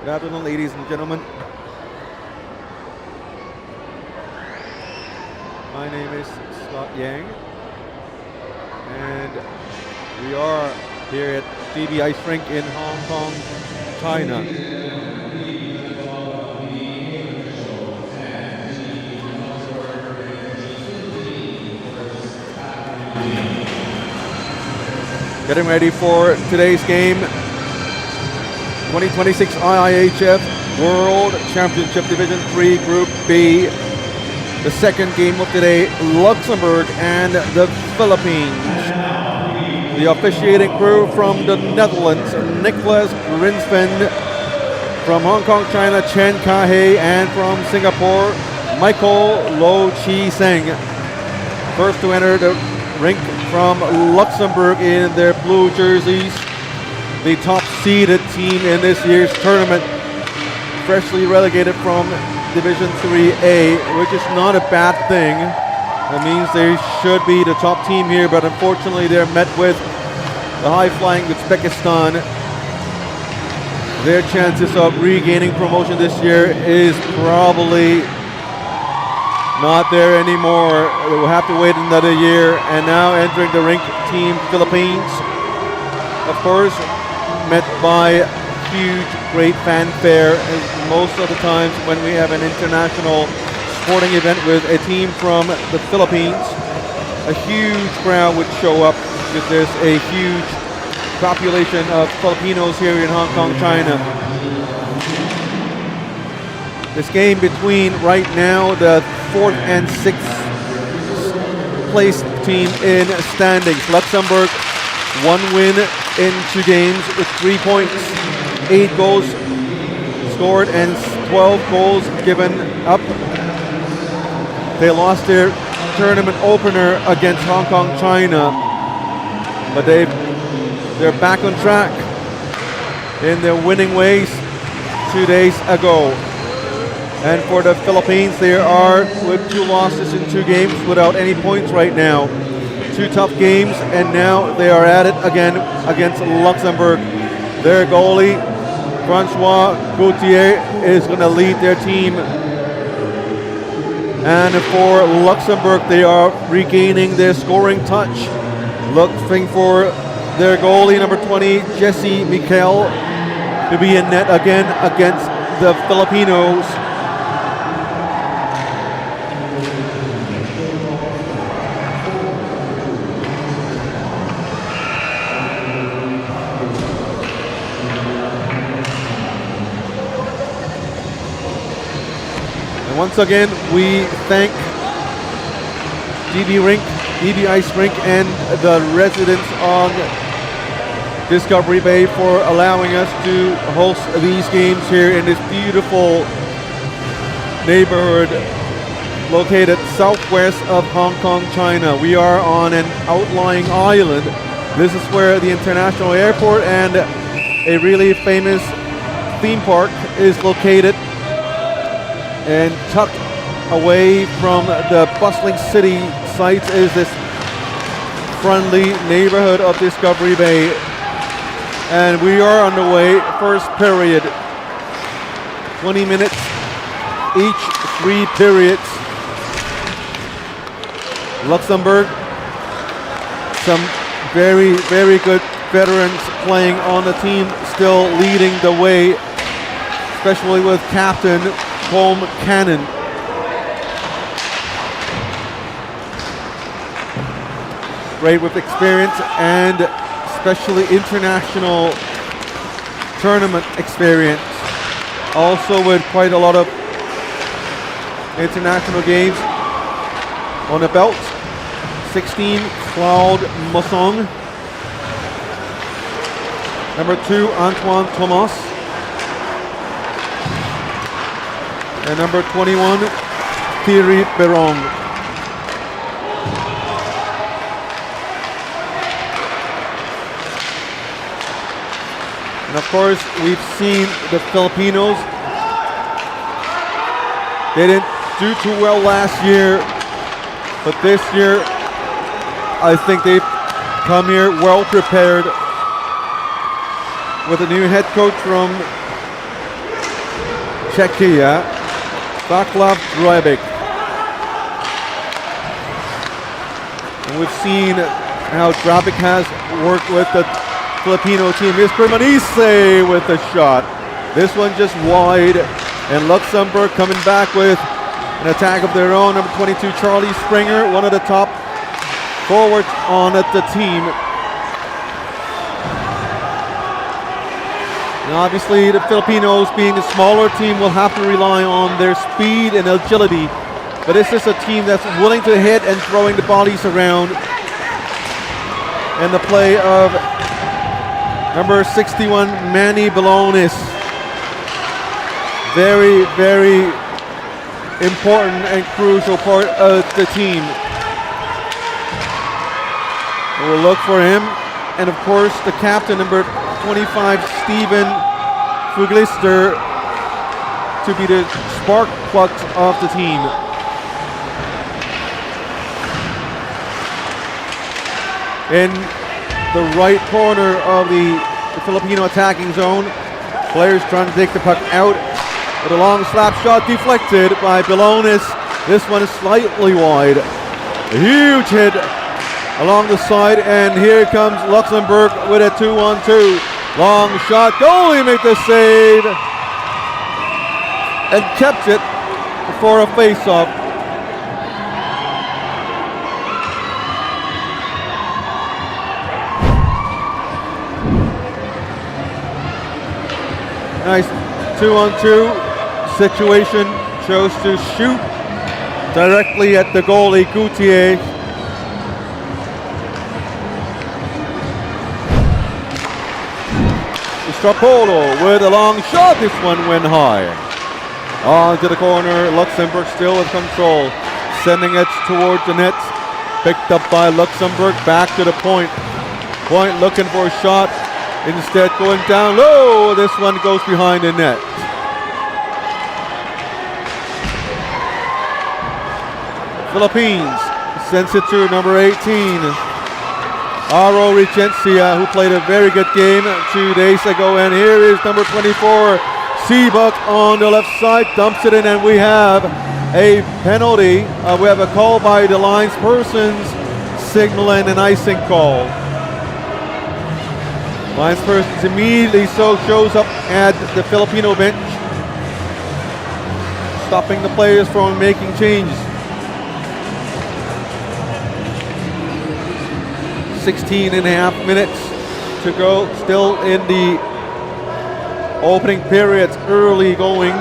Good afternoon, ladies and gentlemen. My name is Scott Yang, and we are here at Rink in Hong Kong, China. Getting ready for today's game, 2026 IIHF World Championship Division 3 Group B. The second game of today, Luxembourg and the Philippines. The officiating crew from the Netherlands, Nicholas Grinsven. From Hong Kong, China, Chen Kahe. And from Singapore, Michael Lo Chi Seng. First to enter the rink from Luxembourg in their blue jerseys. The top seeded team in this year's tournament. Freshly relegated from Division 3A, which is not a bad thing. That means they should be the top team here, but unfortunately they're met with the high-flying Uzbekistan. Their chances of regaining promotion this year is probably not there anymore. We'll have to wait another year. And now entering the rink, Team Philippines. Of course, met by huge, great fanfare, as most of the times when we have an international sporting event with a team from the Philippines, a huge crowd would show up because there's a huge population of Filipinos here in Hong Kong, China. This game between right now the 4th and 6th place team in standings. Luxembourg, 1 win in 2 games with 3 points. 8 goals scored and 12 goals given up. They lost their tournament opener against Hong Kong, China, but they're back on track in their winning ways 2 days ago. And for the Philippines, they are with 2 losses in 2 games without any points right now. 2 tough games, and now they are at it again against Luxembourg. Their goalie, Francois Gauthier, is going to lead their team. And for Luxembourg, they are regaining their scoring touch. Looking for their goalie, number 20, Jesse Mikel, to be in net again against the Filipinos. Once again, we thank DB Ice Rink, and the residents on Discovery Bay for allowing us to host these games here in this beautiful neighborhood located southwest of Hong Kong, China. We are on an outlying island. This is where the international airport and a really famous theme park is located. And tucked away from the bustling city sites is this friendly neighborhood of Discovery Bay. And we are underway, first period. 20 minutes each, 3 periods. Luxembourg, some very, very good veterans playing on the team, still leading the way, especially with captain Tom Cannon. Great with experience and especially international tournament experience. Also with quite a lot of international games on the belt. 16, Claude Mossong. Number 2, Antoine Thomas. And number 21, Thierry Perron. And of course, we've seen the Filipinos. They didn't do too well last year, but this year, I think they've come here well prepared with a new head coach from Czechia, Václav Drabik. And we've seen how Drabik has worked with the Filipino team. Here's Cremonese with a shot. This one just wide, and Luxembourg coming back with an attack of their own. Number 22, Charlie Springer, one of the top forwards on the team. And obviously the Filipinos, being a smaller team, will have to rely on their speed and agility. But this is a team that's willing to hit and throwing the bodies around. And the play of number 61, Manny Balonis. Very, very important and crucial part of the team. We'll look for him. And of course, the captain, number 25, Steven Fuglister, to be the spark plug of the team. In the right corner of the Filipino attacking zone, players trying to take the puck out, but a long slap shot deflected by Balonis. This one is slightly wide. A huge hit along the side, and here comes Luxembourg with a 2-on-2. Long shot, goalie made the save and kept it for a face-off. Nice 2-on-2 situation, chose to shoot directly at the goalie, Gutierrez. Strapolo with a long shot. This one went high. On to the corner. Luxembourg still with control. Sending it towards the net. Picked up by Luxembourg. Back to the point. Point looking for a shot. Instead going down low. This one goes behind the net. Philippines sends it to number 18. Aro Regencia, who played a very good game 2 days ago. And here is number 24, Seabuck on the left side, dumps it in, and we have a penalty. We have a call by the linespersons, signaling an icing call. Linespersons immediately shows up at the Filipino bench, stopping the players from making changes. 16 and a half minutes to go, still in the opening period's early goings.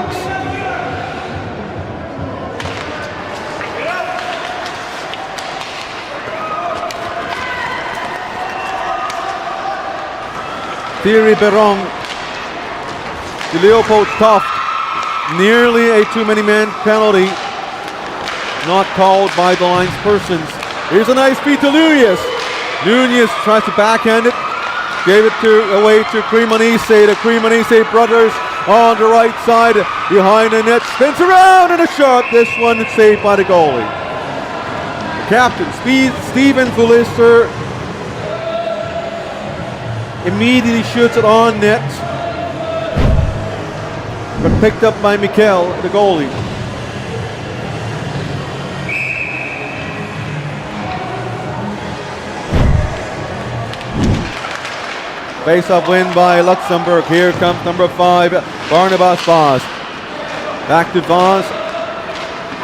Thierry Berong, to Leopold Toft, nearly a too many man penalty, not called by the linespersons. Here's a nice feed to Nunez. Nunez tries to backhand it, gave it away to Cremonese. The Cremonese brothers on the right side, behind the net, spins around and a shot. This one is saved by the goalie. The captain, Steven Fuglister, immediately shoots it on net, but picked up by Mikel, the goalie. Face-off win by Luxembourg. Here comes number 5, Barnabas Vaz. Back to Vaz.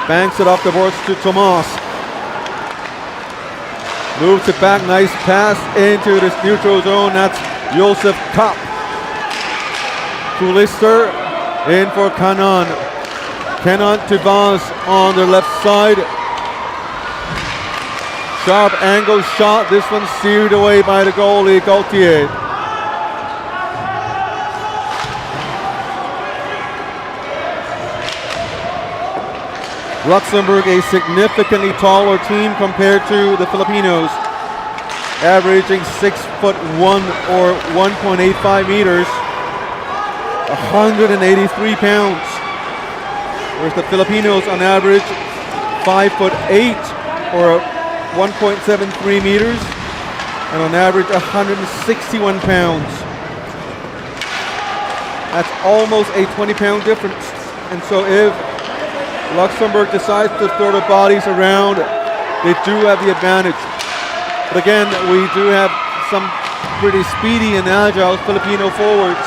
Banks it off the boards to Tomas. Moves it back. Nice pass into this neutral zone. That's Joseph Kopp. Fuglister in for Canon. Canon to Vaz on the left side. Sharp angle shot. This one steered away by the goalie, Gaultier. Luxembourg, a significantly taller team compared to the Filipinos, averaging 6'1" or 1.85 meters, 183 pounds. Whereas the Filipinos on average 5'8" or 1.73 meters, and on average 161 pounds. That's almost a 20-pound difference. And so if Luxembourg decides to throw the bodies around, they do have the advantage. But again, we do have some pretty speedy and agile Filipino forwards,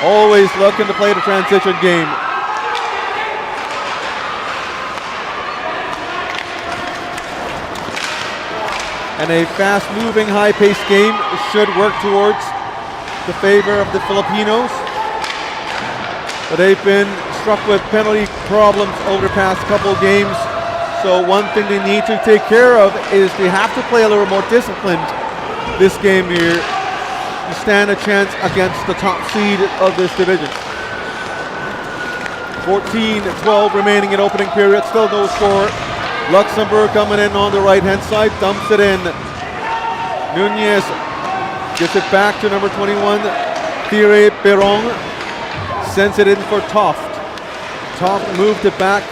always looking to play the transition game. And a fast-moving, high-paced game should work towards the favor of the Filipinos. But they've been struck with penalty problems over the past couple of games. So one thing they need to take care of is they have to play a little more disciplined this game here to stand a chance against the top seed of this division. 14-12 remaining in opening period, still no score. Luxembourg coming in on the right-hand side, dumps it in. Nunez gets it back to number 21, Thierry Perron. Sends it in for Toft. Toft moved it back,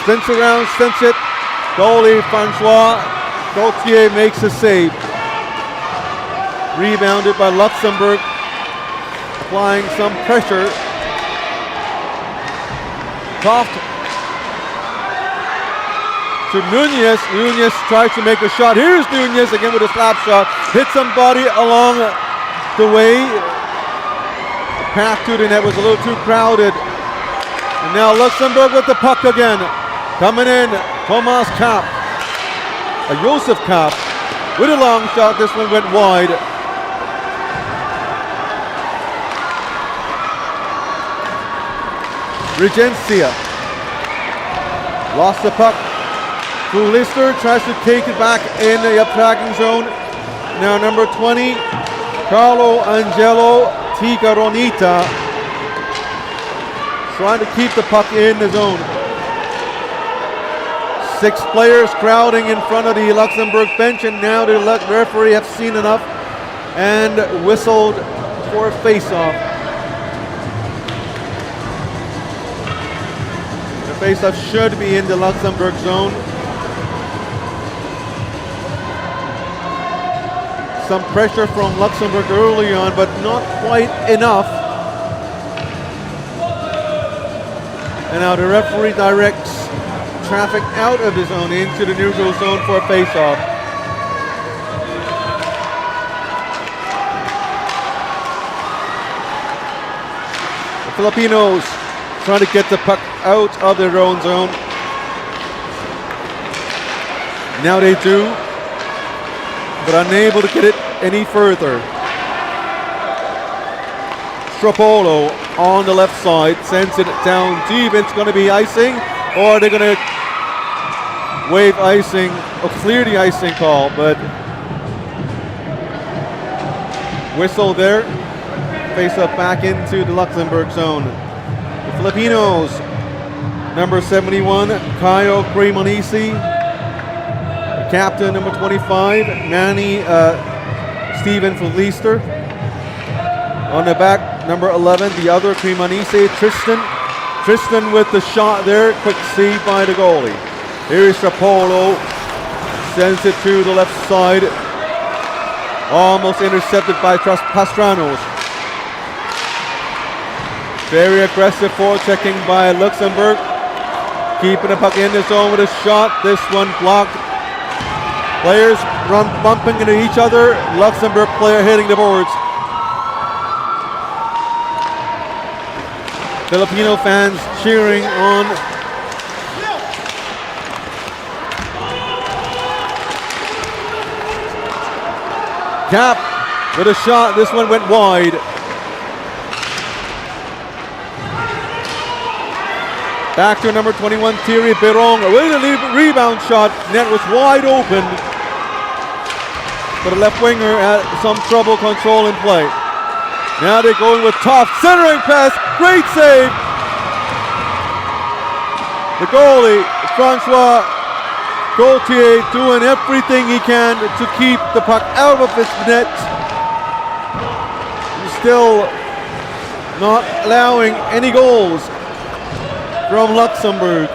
spins around, sends it. Goalie Francois Gauthier makes a save. Rebounded by Luxembourg, applying some pressure. Toft to Nunez. Nunez tries to make a shot. Here's Nunez again with a slap shot. Hit somebody along the way. The path to the net was a little too crowded. And now Luxembourg with the puck again. Coming in, Thomas Kapp. Joseph Kapp with a long shot. This one went wide. Regencia lost the puck. Lister tries to take it back in the attacking zone. Now number 20, Carlo Angelo Tigaronita, trying to keep the puck in the zone. 6 players crowding in front of the Luxembourg bench, and now the referee have seen enough and whistled for a face-off. The face-off should be in the Luxembourg zone. Some pressure from Luxembourg early on, but not quite enough. And now the referee directs traffic out of the zone into the neutral zone for a face-off. The Filipinos trying to get the puck out of their own zone. Now they do, but unable to get it any further. Stropolo on the left side sends it down deep. It's going to be icing, or they're going to waive icing or clear the icing call, but whistle there. Face up back into the Luxembourg zone. The Filipinos, number 71, Caio Cremonesi. Captain number 25, Manny Steven Lister. On the back, number 11, the other Cremonesi, Tristan. Tristan with the shot there, quick save by the goalie. Here's Rapolo, sends it to the left side. Almost intercepted by Pastranos. Very aggressive forechecking by Luxembourg. Keeping the puck in the zone with a shot. This one blocked. Players run bumping into each other. Luxembourg player hitting the boards. Filipino fans cheering on. Cap with a shot. This one went wide. Back to number 21, Thierry Perron. With a rebound shot. Net was wide open. But the left winger had some trouble controlling play. Now they're going with Toft. Centering pass. Great save. The goalie, Francois Gauthier, doing everything he can to keep the puck out of his net. He's still not allowing any goals from Luxembourg.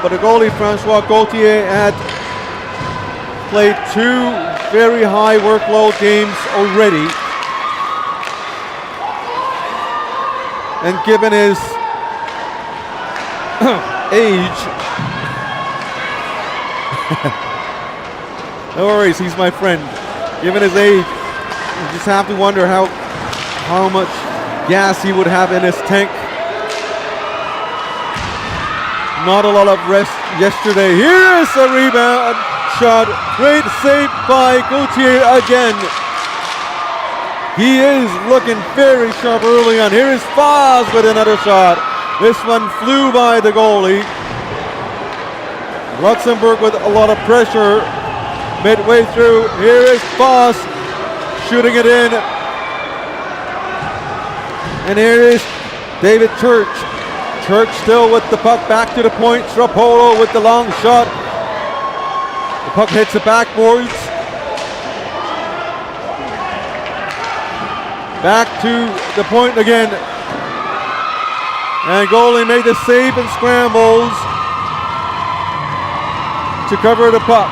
But the goalie, Francois Gauthier, had played 2 very high workload games already. And given his age, no worries, he's my friend. Given his age, you just have to wonder how much gas he would have in his tank. Not a lot of rest yesterday. Here is a rebound shot. Great save by Gauthier again. He is looking very sharp early on. Here is Foz with another shot. This one flew by the goalie. Luxembourg with a lot of pressure midway through. Here is Foz shooting it in. And here is David Church. Church still with the puck back to the point. Stropolo with the long shot. The puck hits the backboards. Back to the point again. And goalie made the save and scrambles to cover the puck.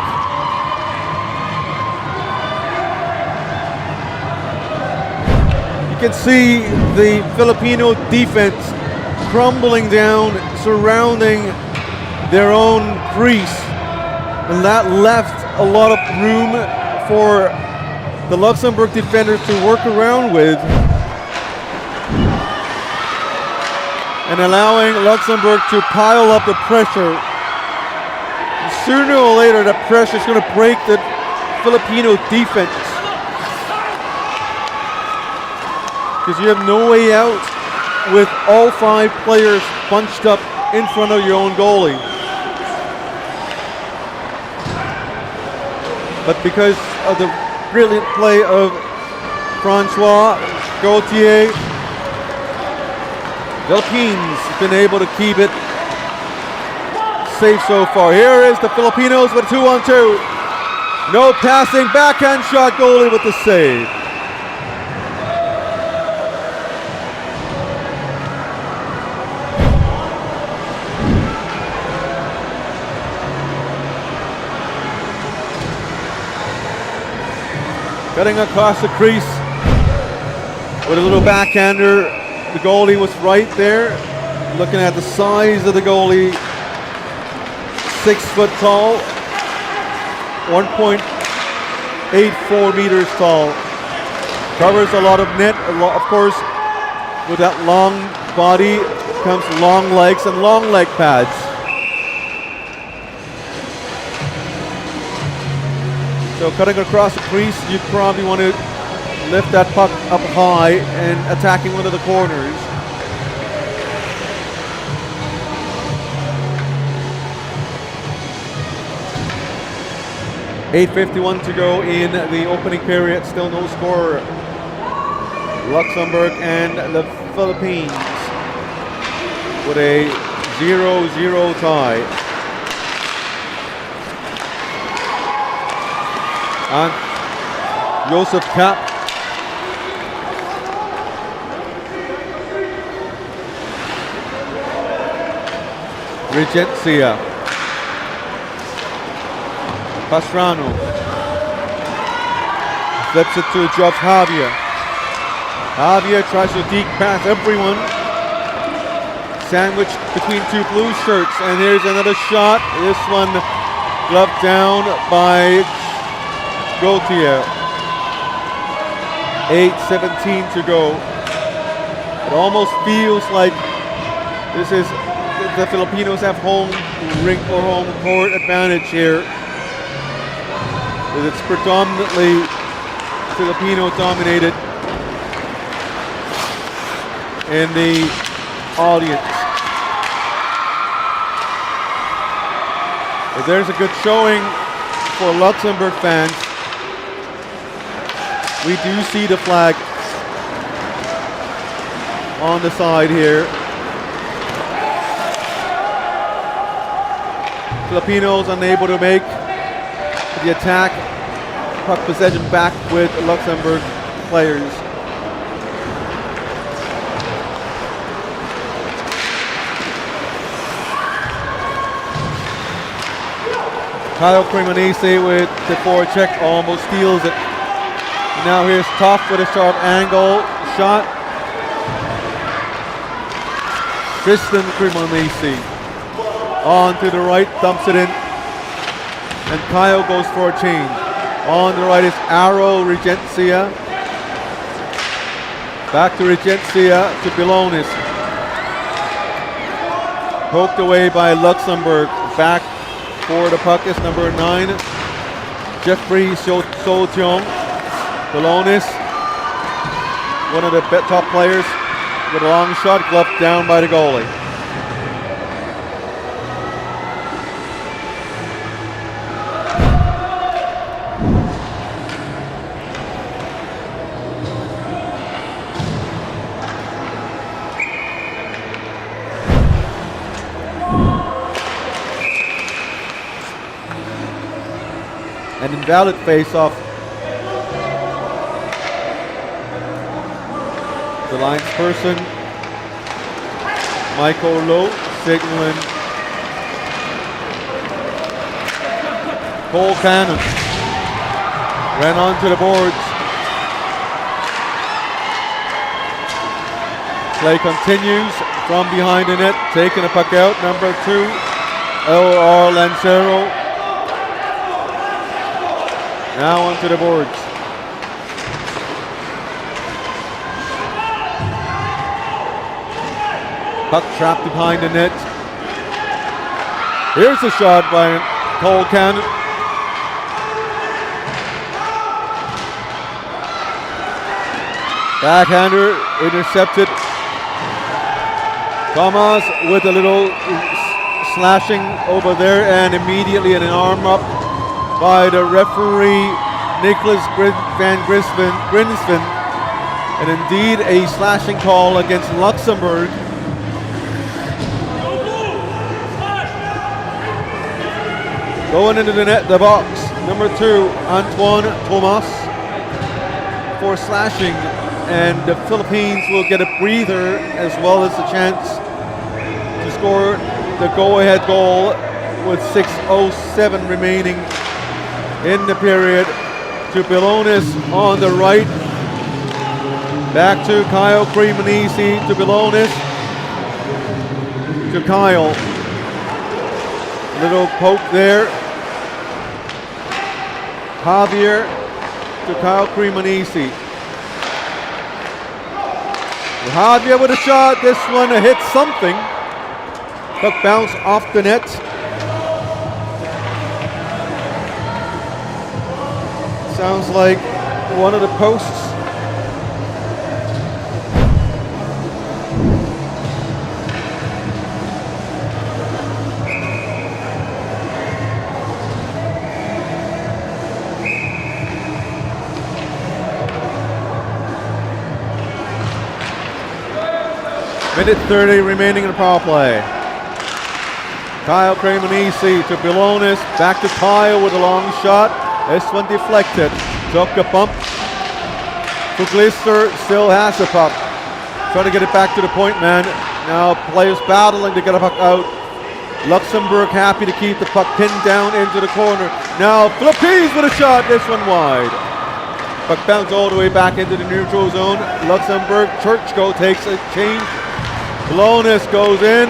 You can see the Filipino defense crumbling down, surrounding their own crease. And that left a lot of room for the Luxembourg defenders to work around with, and allowing Luxembourg to pile up the pressure. Sooner or later, the pressure is going to break the Filipino defense, because you have no way out with all 5 players bunched up in front of your own goalie. But because of the brilliant play of Francois Gauthier, Philippines has been able to keep it safe so far. Here is the Filipinos with 2-on-2. No passing, backhand shot, goalie with the save. Cutting across the crease with a little backhander. The goalie was right there. Looking at the size of the goalie, 6 foot tall, 1.84 meters tall. Covers a lot of net. Of course, with that long body comes long legs and long leg pads. So cutting across the crease, you probably want to lift that puck up high and attacking one of the corners. .851 to go in the opening period. Still no score. Luxembourg and the Philippines with a 0-0 tie. And Joseph Kapp Regencia Pastrano flips it to Geoff Javier. Javier tries to deke past everyone, sandwiched between 2 blue shirts, and here's another shot. This one gloved down by Gauthier. 8:17 to go. It almost feels like this is the Filipinos have home rink or home court advantage here. It's predominantly Filipino dominated in the audience. If there's a good showing for Luxembourg fans, we do see the flag on the side here. Filipinos unable to make the attack. Puck possession back with Luxembourg players. Kyle Cremonese with the forecheck, almost steals it. Now here's Tough with a sharp angle shot. Tristan Cremonesi. On to the right, dumps it in. And Kyle goes for a change. On the right is Arrow Regencia. Back to Regencia to Bilonis. Poked away by Luxembourg. Back for the puck is number 9. Jeffrey Sotiong. Bilonis, one of the top players, with a long shot, gloved down by the goalie. An invalid face-off. The linesperson, Michael Lowe, signaling. Cole Cannon ran onto the boards. Play continues from behind the net, taking the puck out. Number 2, L.R. Lancero. Now onto the boards. Puck trapped behind the net. Here's a shot by Cole Cannon. Backhander intercepted. Thomas with a little slashing over there, and immediately an arm up by the referee Nicholas Van Grinsven, and indeed a slashing call against Luxembourg. Going into the box, number 2, Antoine Thomas for slashing, and the Philippines will get a breather as well as a chance to score the go-ahead goal with 6:07 remaining in the period. To Bilonis on the right, back to Kyle Cremonesi, to Bilonis, to Kyle. Little poke there. Javier to Kyle Cremonesi. Javier with a shot. This one hit something. Puck bounced off the net. Sounds like one of the posts. Minute 30 remaining in the power play. Kyle Cremonesi to Bilonis, back to Kyle with a long shot. This one deflected, took a bump. Puglister still has the puck. Trying to get it back to the point man. Now players battling to get a puck out. Luxembourg happy to keep the puck pinned down into the corner. Now Philippines with a shot, this one wide. Puck bounced all the way back into the neutral zone. Luxembourg, Churchko takes a change. Bilonis goes in,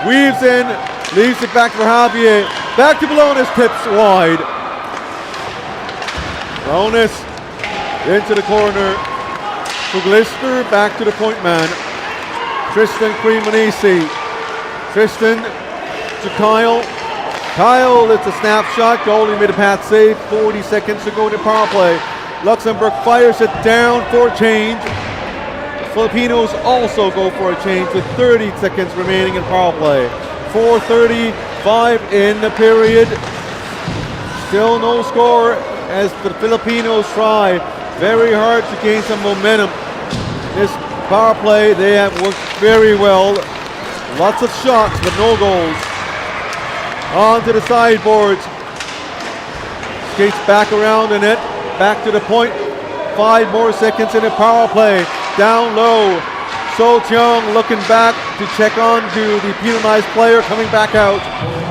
weaves in, leaves it back for Javier. Back to Bilonis, tips wide. Bilonis into the corner. Puglister back to the point man. Tristan Cremonesi. Tristan to Kyle. Kyle, it's a snapshot. Goalie made a pass save. 40 seconds to go in the power play. Luxembourg fires it down for a change. Filipinos also go for a change with 30 seconds remaining in power play. 4:35 in the period. Still no score as the Filipinos try very hard to gain some momentum. This power play, they have worked very well. Lots of shots, but no goals. On to the sideboards. Skates back around the net, back to the point. 5 more seconds in the power play. Down low. So Cheong looking back to check on to the penalized player coming back out.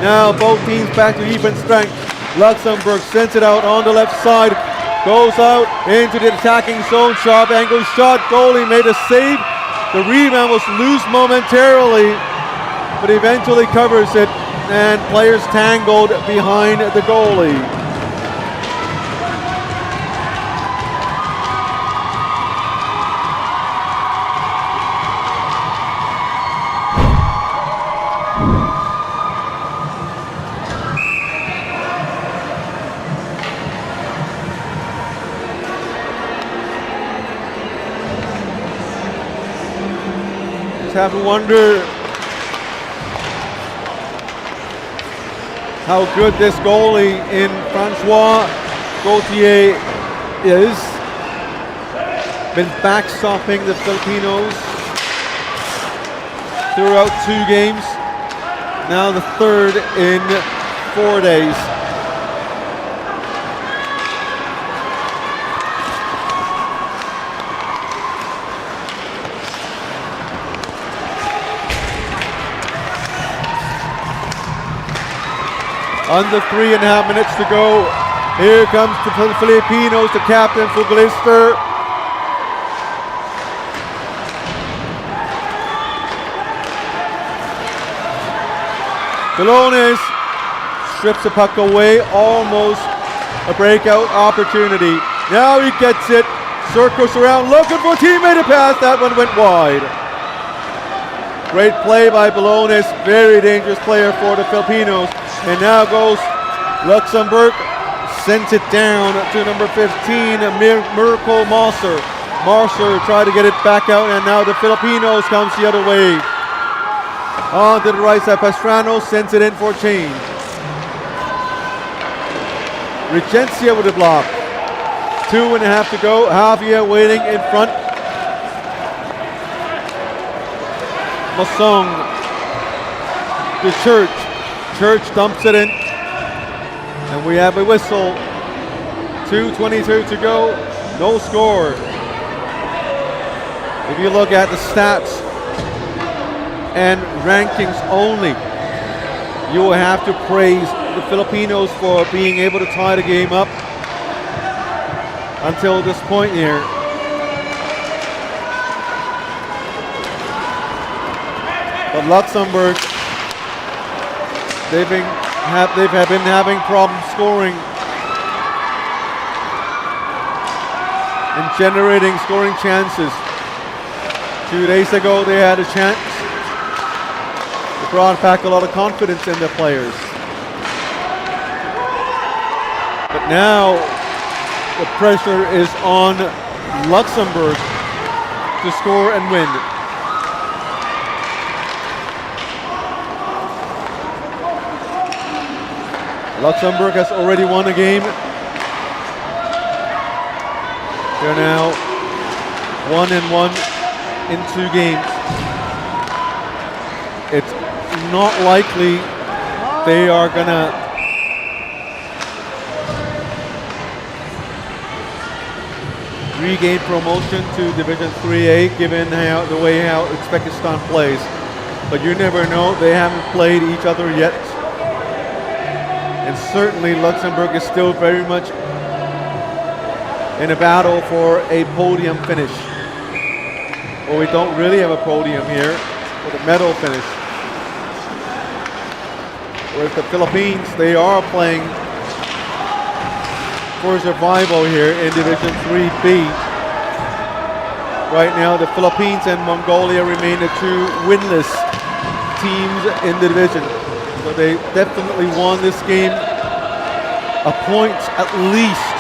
Now both teams back to even strength. Luxembourg sends it out on the left side. Goes out into the attacking zone. Sharp angle shot. Goalie made a save. The rebound was loose momentarily. but eventually covers it, and players tangled behind the goalie. Have to wonder how good this goalie in Francois Gauthier is. Been backstopping the Filipinos throughout 2 games. Now the 3rd in 4 days. Under 3.5 minutes to go. Here comes the Filipinos, the captain, Fuglister. Belones strips the puck away, almost a breakout opportunity. Now he gets it, circles around, looking for a teammate to pass. That one went wide. Great play by Belones, very dangerous player for the Filipinos. And now goes Luxembourg, sends it down to number 15, Mirko Marser. Marser tried to get it back out, and now the Filipinos comes the other way. On to the right side, Pastrano sends it in for a change. Regencia with the block. 2.5 to go, Javier waiting in front. Masong to Church. Church dumps it in, and we have a whistle. 2:22 to go, no score. If you look at the stats and rankings only, you will have to praise the Filipinos for being able to tie the game up until this point here. But Luxembourg, they've been having problems scoring and generating scoring chances. 2 days ago they had a chance. They brought back a lot of confidence in their players. But now the pressure is on Luxembourg to score and win. Luxembourg has already won a game. They're now 1-1 in 2 games. It's not likely they are gonna regain promotion to Division 3A given the way how Uzbekistan plays. But you never know, they haven't played each other yet. And certainly Luxembourg is still very much in a battle for a podium finish. Well, we don't really have a podium here, but a medal finish. Whereas the Philippines, they are playing for survival here in Division 3B. Right now, the Philippines and Mongolia remain the 2 winless teams in the division. So they definitely won this game a point at least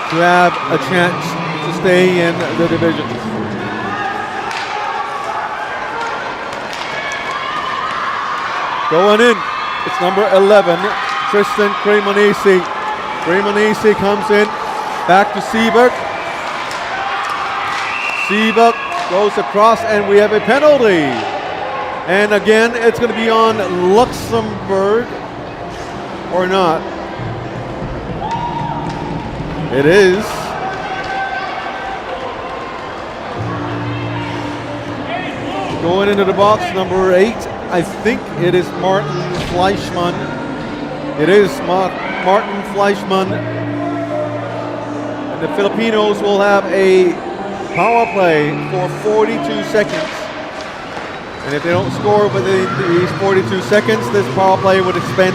to have a chance to stay in the division. Going in, it's number 11, Tristan Cremonesi. Cremonesi comes in, back to Seabrook. Seabrook goes across, and we have a penalty. And again, it's going to be on Luxembourg, or not. It is. Going into the box, number 8. I think it is Martin Fleischmann. It is Martin Fleischmann. And the Filipinos will have a power play for 42 seconds. And if they don't score within these 42 seconds, this power play would expend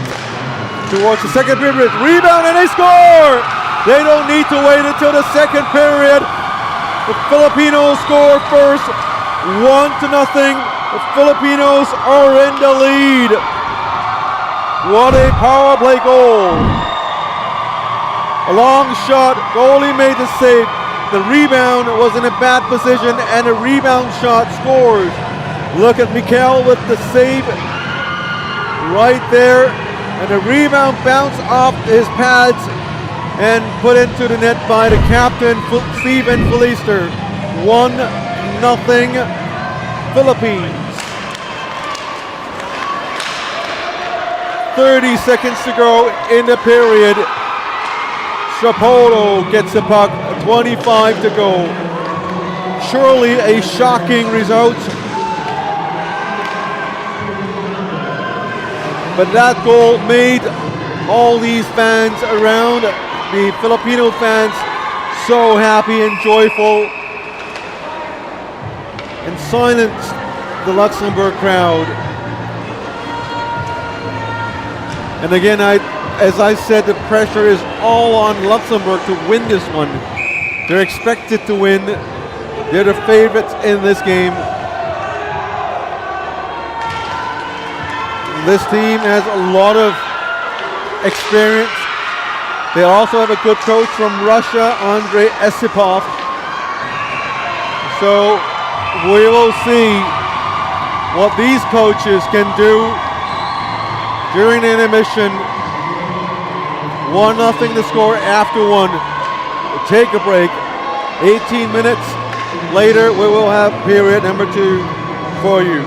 towards the second period. Rebound and they score! They don't need to wait until the second period. The Filipinos score first, 1-0. The Filipinos are in the lead. What a power play goal. A long shot, goalie made the save. The rebound was in a bad position and a rebound shot scores. Look at Mikael with the save right there. And the rebound bounced off his pads and put into the net by the captain, Steven Felister. 1-0 Philippines. 30 seconds to go in the period. Shapoto gets the puck, 25 to go. Surely a shocking result. But that goal made all these fans around, the Filipino fans, so happy and joyful, and silenced the Luxembourg crowd. And again, as I said, the pressure is all on Luxembourg to win this one. They're expected to win. They're the favorites in this game. This team has a lot of experience. They also have a good coach from Russia, Andrei Esipov. So we will see what these coaches can do during the intermission. 1-0 to score after one. We'll take a break. 18 minutes later, we will have period number 2 for you.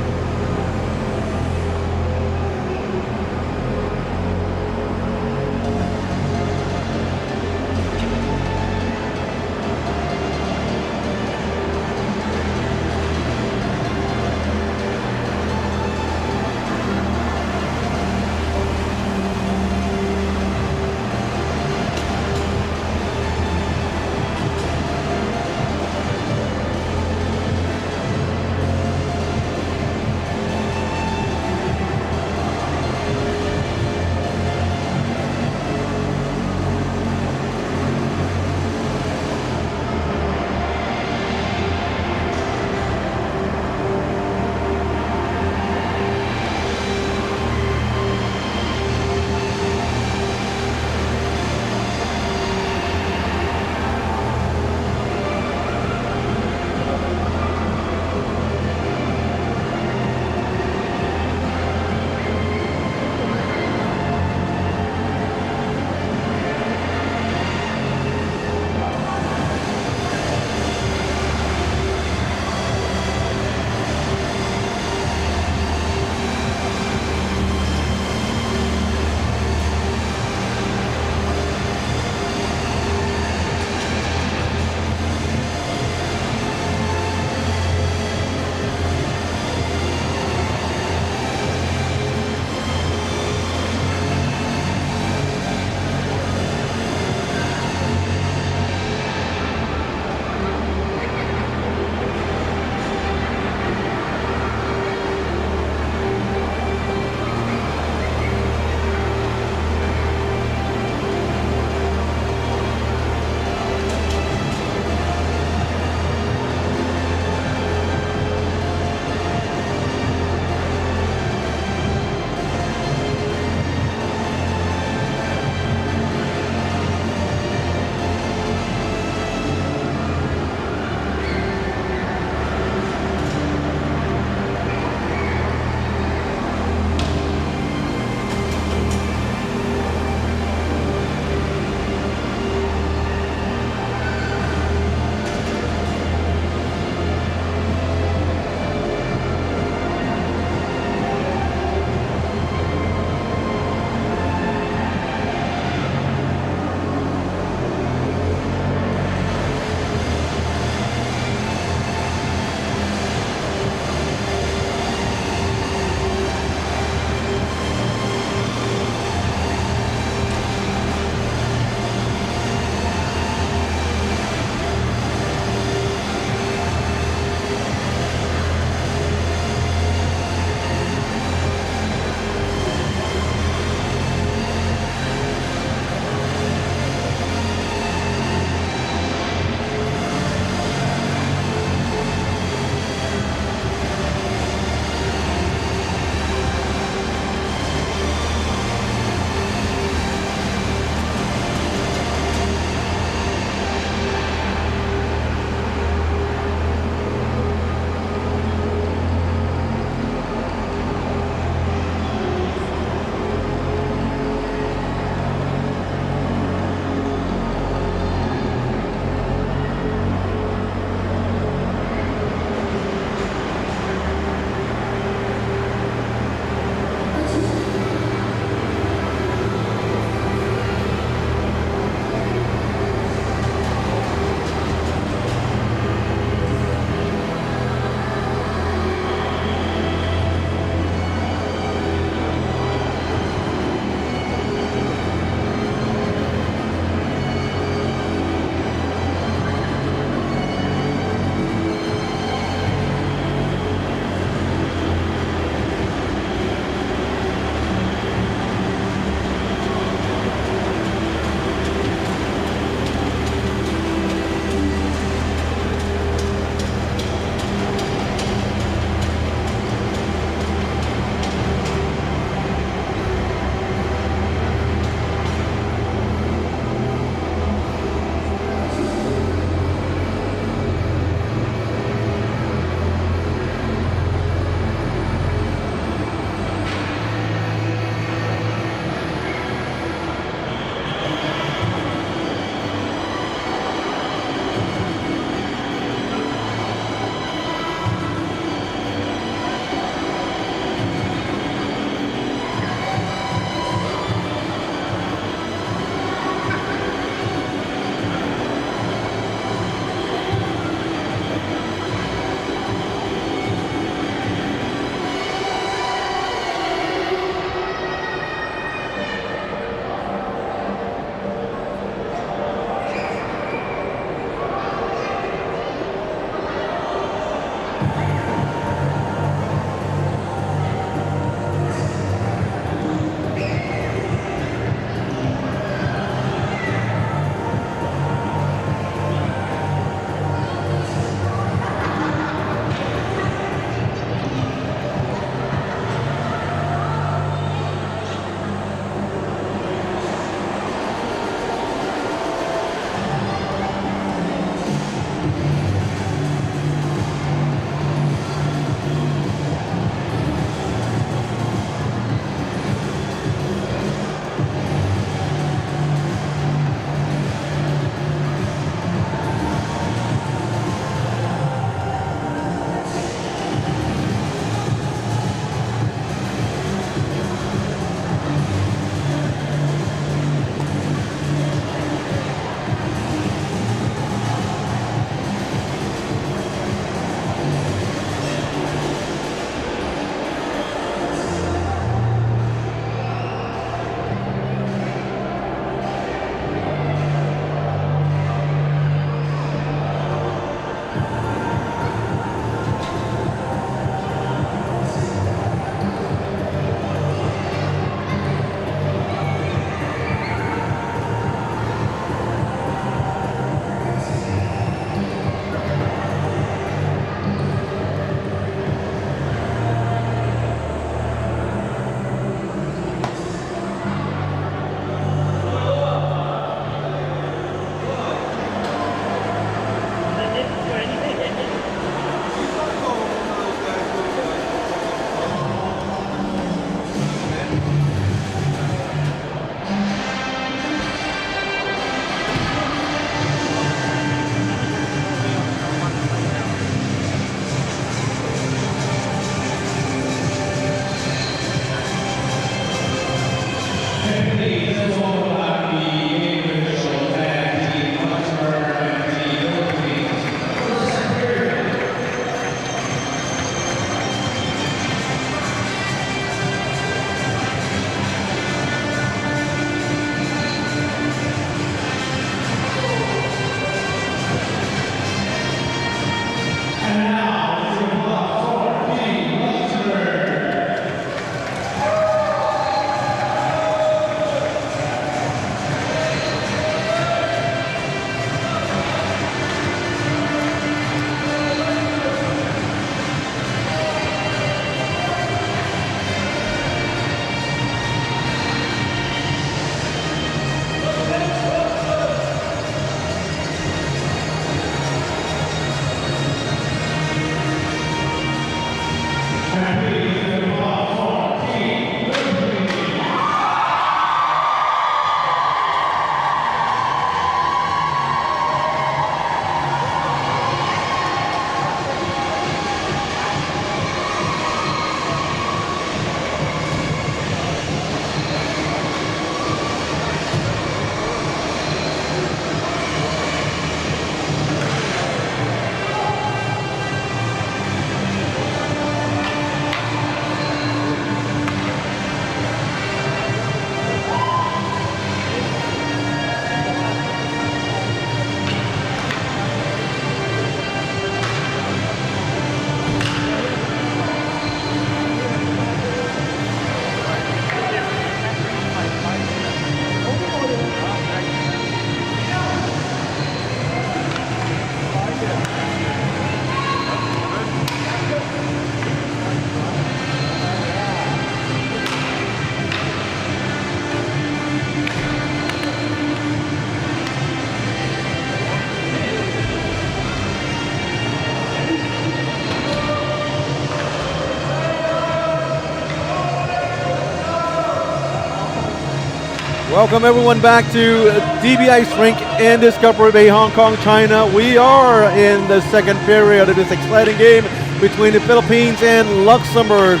Welcome everyone back to DB Ice Rink in Discovery Bay, Hong Kong, China. We are in the second period of this exciting game between the Philippines and Luxembourg.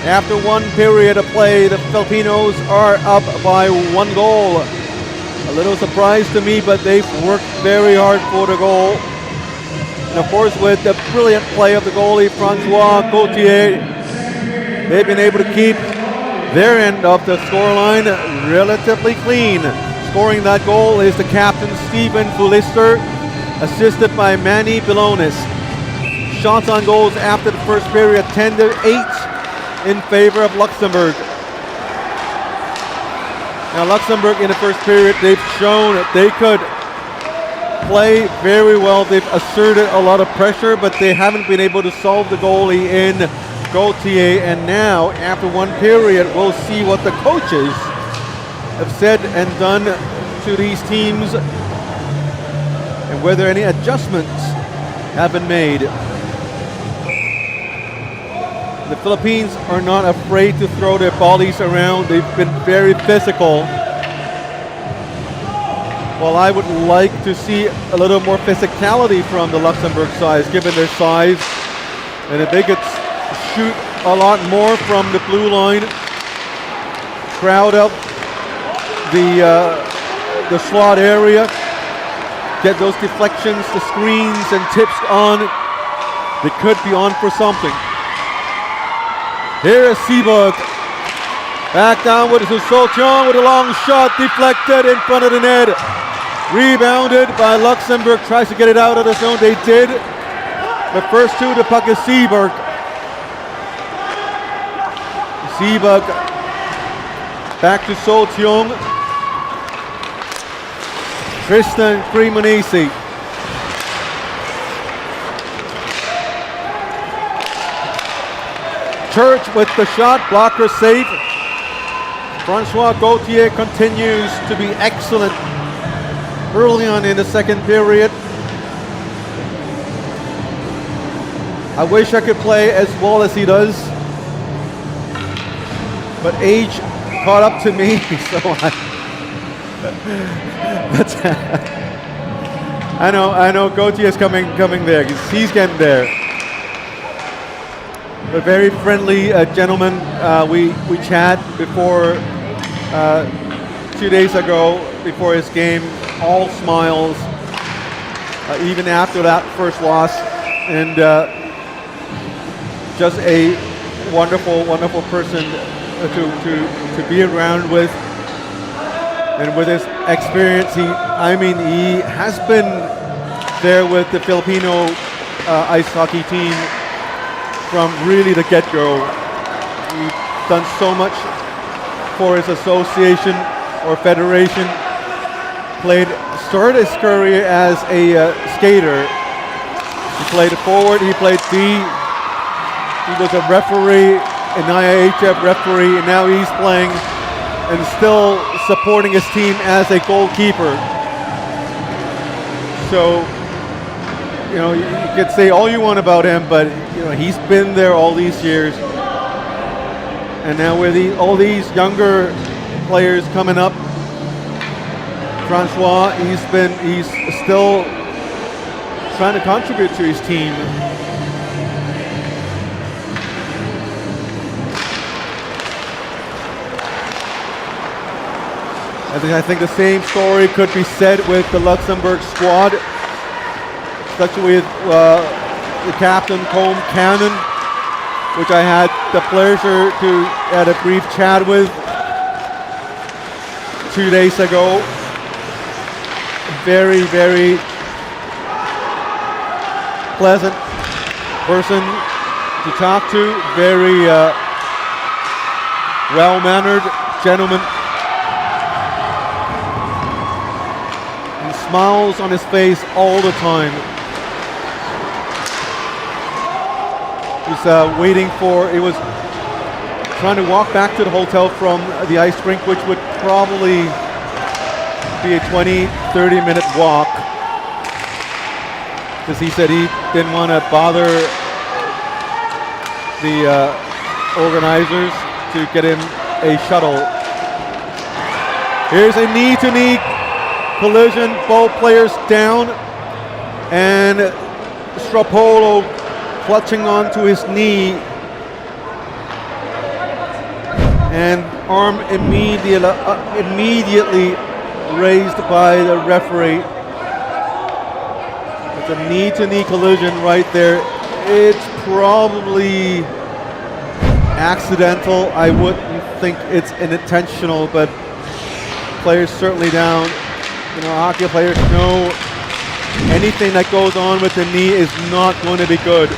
After one period of play, the Filipinos are up by 1 goal. A little surprise to me, but they've worked very hard for the goal. And of course, with the brilliant play of the goalie, Francois Gauthier, they've been able to keep their end of the scoreline relatively clean. Scoring that goal is the captain, Stephen Fulister, assisted by Manny Pilones. Shots on goals after the first period, 10-8 in favor of Luxembourg. Now Luxembourg in the first period, they've shown that they could play very well. They've asserted a lot of pressure, but they haven't been able to solve the goalie in Gauthier. And now, after one period, we'll see what the coaches have said and done to these teams and whether any adjustments have been made. The Philippines are not afraid to throw their bodies around. They've been very physical. Well, I would like to see a little more physicality from the Luxembourg side, given their size. And if they could shoot a lot more from the blue line, crowd up the slot area, get those deflections, the screens and tips on, they could be on for something. Here is Seabug. Back down with So Cheong with a long shot, deflected in front of the net. Rebounded by Luxembourg, tries to get it out of the zone. They did. But first to the puck is Seabug. Seabug back to So Cheong. Tristan Cremonese. Church with the shot, blocker safe. Francois Gauthier continues to be excellent early on in the second period. I wish I could play as well as he does, but age caught up to me, so I know Gautier's coming there. He's getting there. A very friendly gentleman. We chat before 2 days ago before his game. All smiles, even after that first loss, and just a wonderful person to be around with. And with his experience, he has been there with the Filipino ice hockey team from really the get-go. He's done so much for his association or federation. Started his career as a skater. He played forward, he played D. He was a referee, an IIHF referee, and now he's playing and still supporting his team as a goalkeeper. So, you could say all you want about him, but he's been there all these years. And now with all these younger players coming up, Francois, he's still trying to contribute to his team. I think the same story could be said with the Luxembourg squad, especially with the captain, Colm Cannon, which I had the pleasure to had a brief chat with 2 days ago. Very, very pleasant person to talk to. Very well-mannered gentleman. And smiles on his face all the time. He was trying to walk back to the hotel from the ice rink, which would probably be a 20-30 minute walk, because he said he didn't want to bother the organizers to get him a shuttle. Here's a knee-to-knee collision, both players down, and Stropolo clutching onto his knee, and arm immediately raised by the referee. It's a knee-to-knee collision right there. It's probably accidental. I wouldn't think it's intentional, but players certainly down. You know, hockey players know anything that goes on with the knee is not going to be good.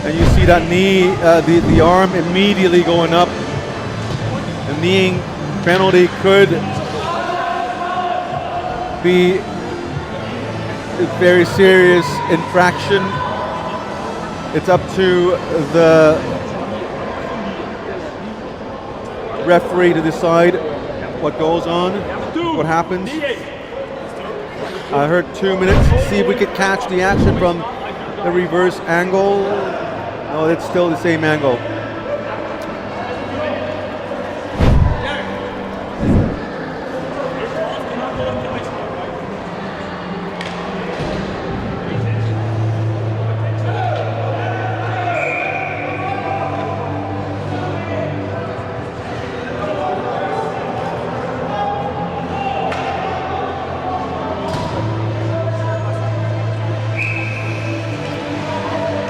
And you see that knee, the arm immediately going up. The kneeing penalty could be a very serious infraction. It's up to the referee to decide what goes on, what happens. I heard 2 minutes. See if we could catch the action from the reverse angle. No, it's still the same angle.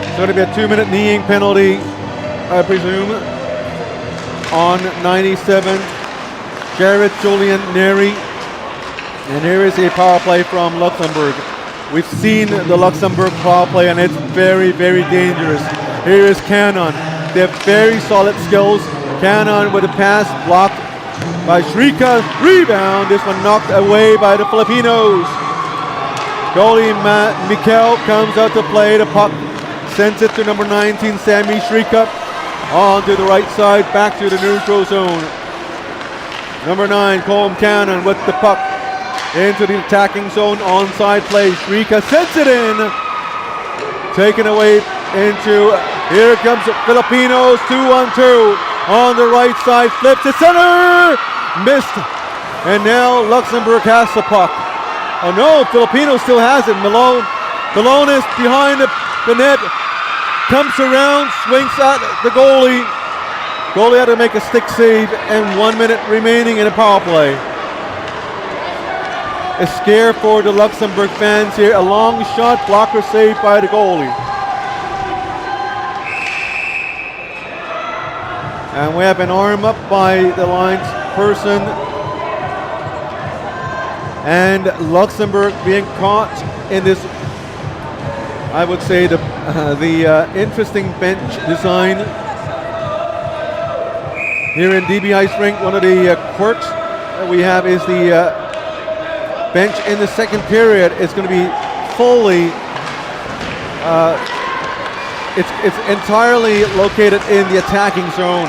It's going to be a 2-minute kneeing penalty, I presume, on 97. Jared Julian Neri. And here is a power play from Luxembourg. We've seen the Luxembourg power play, and it's very, very dangerous. Here is Cannon. They have very solid skills. Cannon with a pass blocked by Shrika. Rebound. This one knocked away by the Filipinos. Goalie Mikel comes out to play the puck. Sends it to number 19, Sammy Shrika. On to the right side, back to the neutral zone. Number 9, Colm Cannon with the puck into the attacking zone, onside play. Shrika sends it in. Taken away into, here comes the Filipinos, 2-on-2. On the right side, flip to center. Missed. And now Luxembourg has the puck. Oh no, Filipino still has it. Malone is behind the net. Comes around, swings at the goalie. Goalie had to make a stick save, and 1 minute remaining in a power play. A scare for the Luxembourg fans here. A long shot, blocker saved by the goalie. And we have an arm up by the line's person. And Luxembourg being caught in this, I would say, the interesting bench design here in DB Ice Rink. One of the quirks that we have is the bench in the second period is going to be fully, it's entirely located in the attacking zone.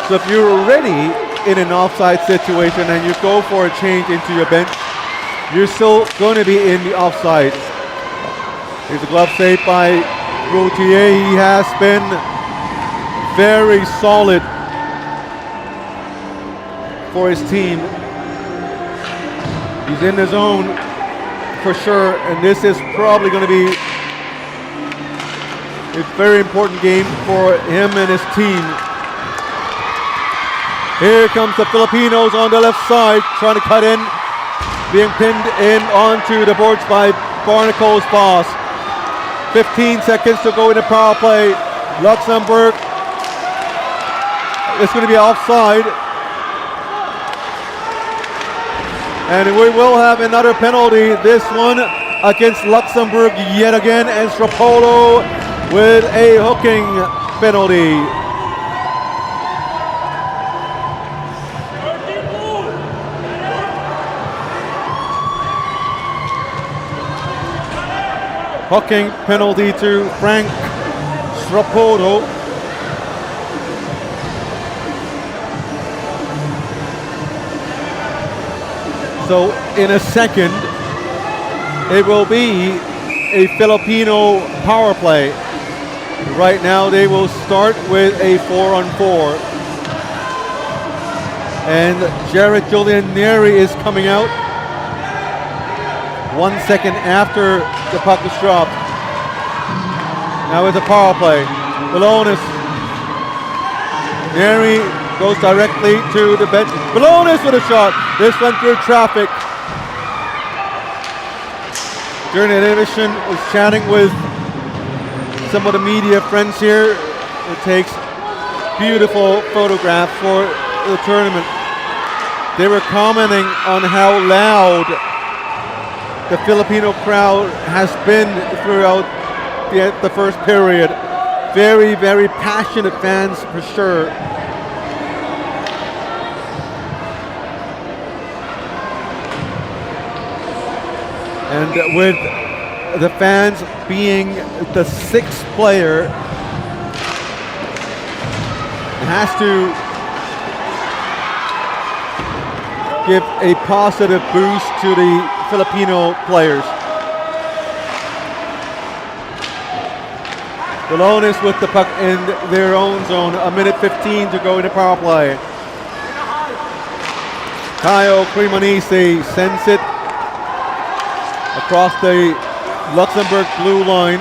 So if you're already in an offside situation and you go for a change into your bench, you're still going to be in the offside. Here's a glove save by Gauthier. He has been very solid for his team. He's in the zone for sure, and this is probably going to be a very important game for him and his team. Here comes the Filipinos on the left side, trying to cut in, being pinned in onto the boards by Barnacle's boss. 15 seconds to go in the power play. Luxembourg, it's going to be offside. And we will have another penalty, this one against Luxembourg yet again, and Stropolo with a hooking penalty. Hooking penalty to Frank Stropolo. So in a second, it will be a Filipino power play. Right now they will start with a 4-on-4. And Jared Giulianieri is coming out 1 second after the puck is dropped. Now it's a power play. Balonis. Neri goes directly to the bench. Balonis with a shot. This went through traffic. During the intermission, was chatting with some of the media friends here. It takes beautiful photographs for the tournament. They were commenting on how loud the Filipino crowd has been throughout the first period. Very, very passionate fans for sure. And with the fans being the sixth player, it has to give a positive boost to the Filipino players. Balonis with the puck in their own zone. 1:15 to go in the power play. Kyle Cremonese sends it across the Luxembourg blue line.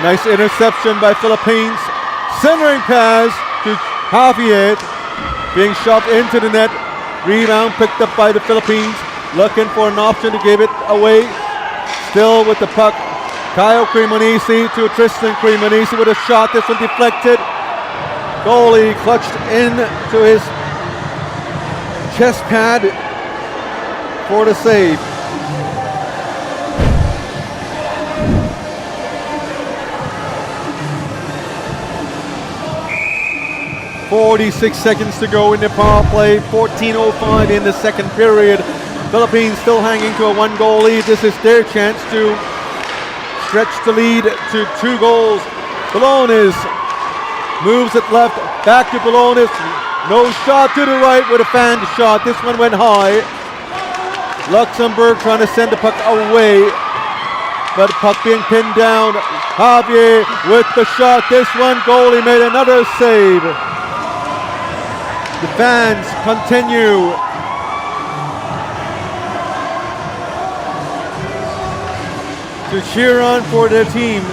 Nice interception by Philippines. Centering pass to Javier. Being shoved into the net. Rebound picked up by the Philippines. Looking for an option to give it away. Still with the puck. Kyle Cremonese to Tristan Cremonese with a shot. This one deflected. Goalie clutched into his chest pad for the save. .46 seconds to go in the power play. 14:05 in the second period. Philippines still hanging to a 1-goal lead. This is their chance to stretch the lead to 2 goals. Balonis moves it left, back to Balonis. No shot to the right with a fan shot. This one went high. Luxembourg trying to send the puck away, but the puck being pinned down. Javier with the shot. This one, goalie made another save. The fans continue to cheer on for their team.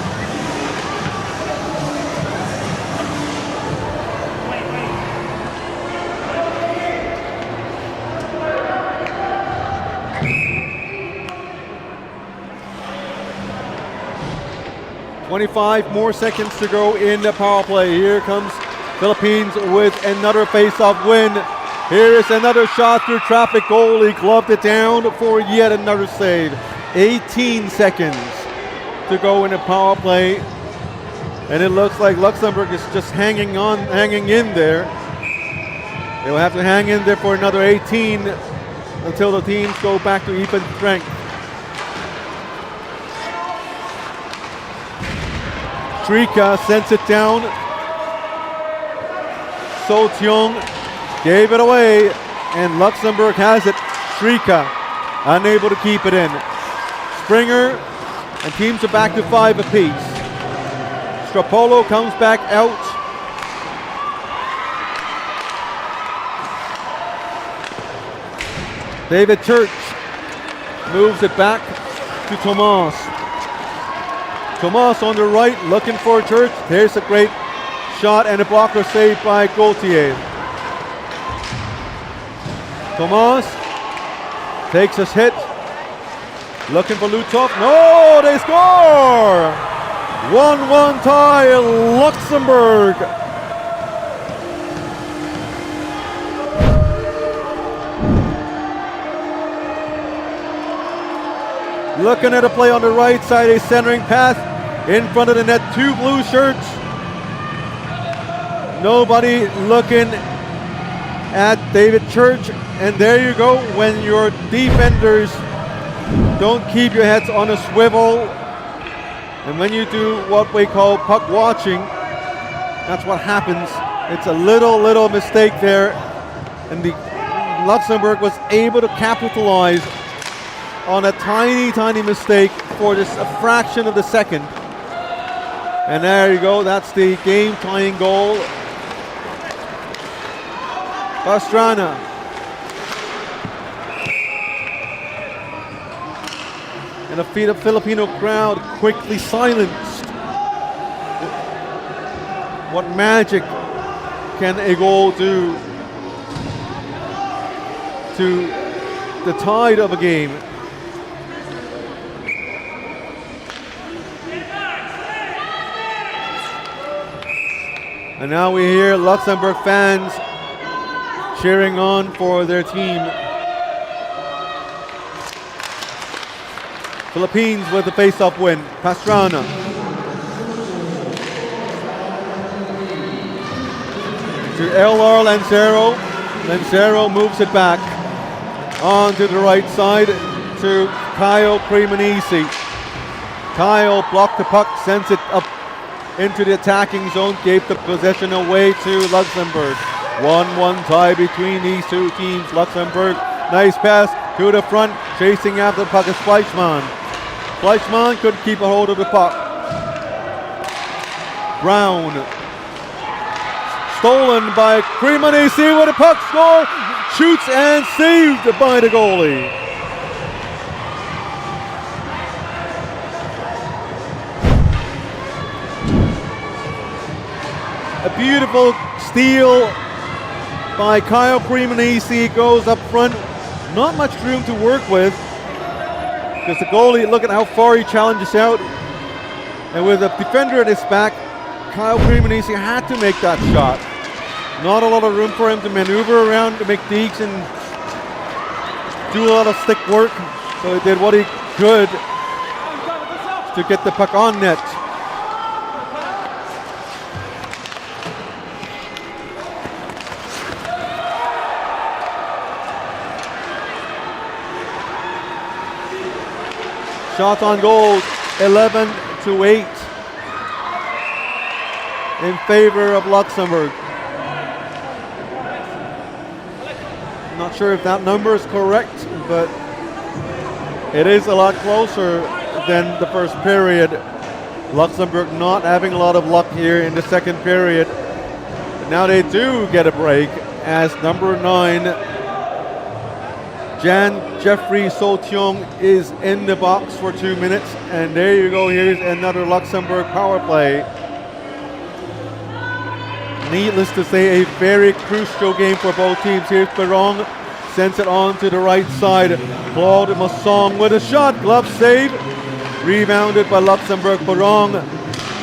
.25 more seconds to go in the power play. Here comes Philippines with another face-off win. Here is another shot through traffic. Goalie gloved it down for yet another save. 18 seconds to go in the power play. And it looks like Luxembourg is just hanging in there. They will have to hang in there for another 18 until the teams go back to even strength. Shrika sends it down. So Tiong gave it away, and Luxembourg has it. Shrika unable to keep it in. Springer, and teams are back to 5 apiece. Stropolo comes back out. David Church moves it back to Tomas. Tomas on the right looking for Church. There's a great shot and a blocker saved by Gauthier. Tomas takes his hit. Looking for Lutov. No, they score! 1-1 tie, Luxembourg. Looking at a play on the right side, a centering pass in front of the net. 2 blue shirts. Nobody looking at David Church. And there you go. When your defenders don't keep your heads on a swivel, and when you do what we call puck watching, that's what happens. It's a little mistake there, and the Luxembourg was able to capitalize on a tiny mistake for just a fraction of the second. And there you go, that's the game-tying goal. Pastrana. And the Filipino crowd quickly silenced. What magic can a goal do to the tide of a game? And now we hear Luxembourg fans cheering on for their team. Philippines with the face-off win. Pastrana. To LR Lancero. Lancero moves it back onto the right side to Kyle Cremonese. Kyle blocked the puck, sends it up into the attacking zone, gave the possession away to Luxembourg. 1-1 tie between these two teams. Luxembourg, nice pass to the front, chasing after the puck is Fleischmann. Fleischmann couldn't keep a hold of the puck. Brown. Stolen by Cremonese with a puck score. Shoots and saved by the goalie. A beautiful steal by Kyle Cremonese, goes up front. Not much room to work with, because the goalie, look at how far he challenges out. And with a defender at his back, Kyle Cremonese had to make that shot. Not a lot of room for him to maneuver around to make digs and do a lot of stick work. So he did what he could to get the puck on net. Shots on goal, 11-8 in favor of Luxembourg. I'm not sure if that number is correct, but it is a lot closer than the first period. Luxembourg not having a lot of luck here in the second period. But now they do get a break as number 9, Jan-Jeffrey Sotiong, is in the box for 2 minutes. And there you go, here's another Luxembourg power play. Needless to say, a very crucial game for both teams. Here's Perron, sends it on to the right side. Claude Masson with a shot, glove save. Rebounded by Luxembourg. Perron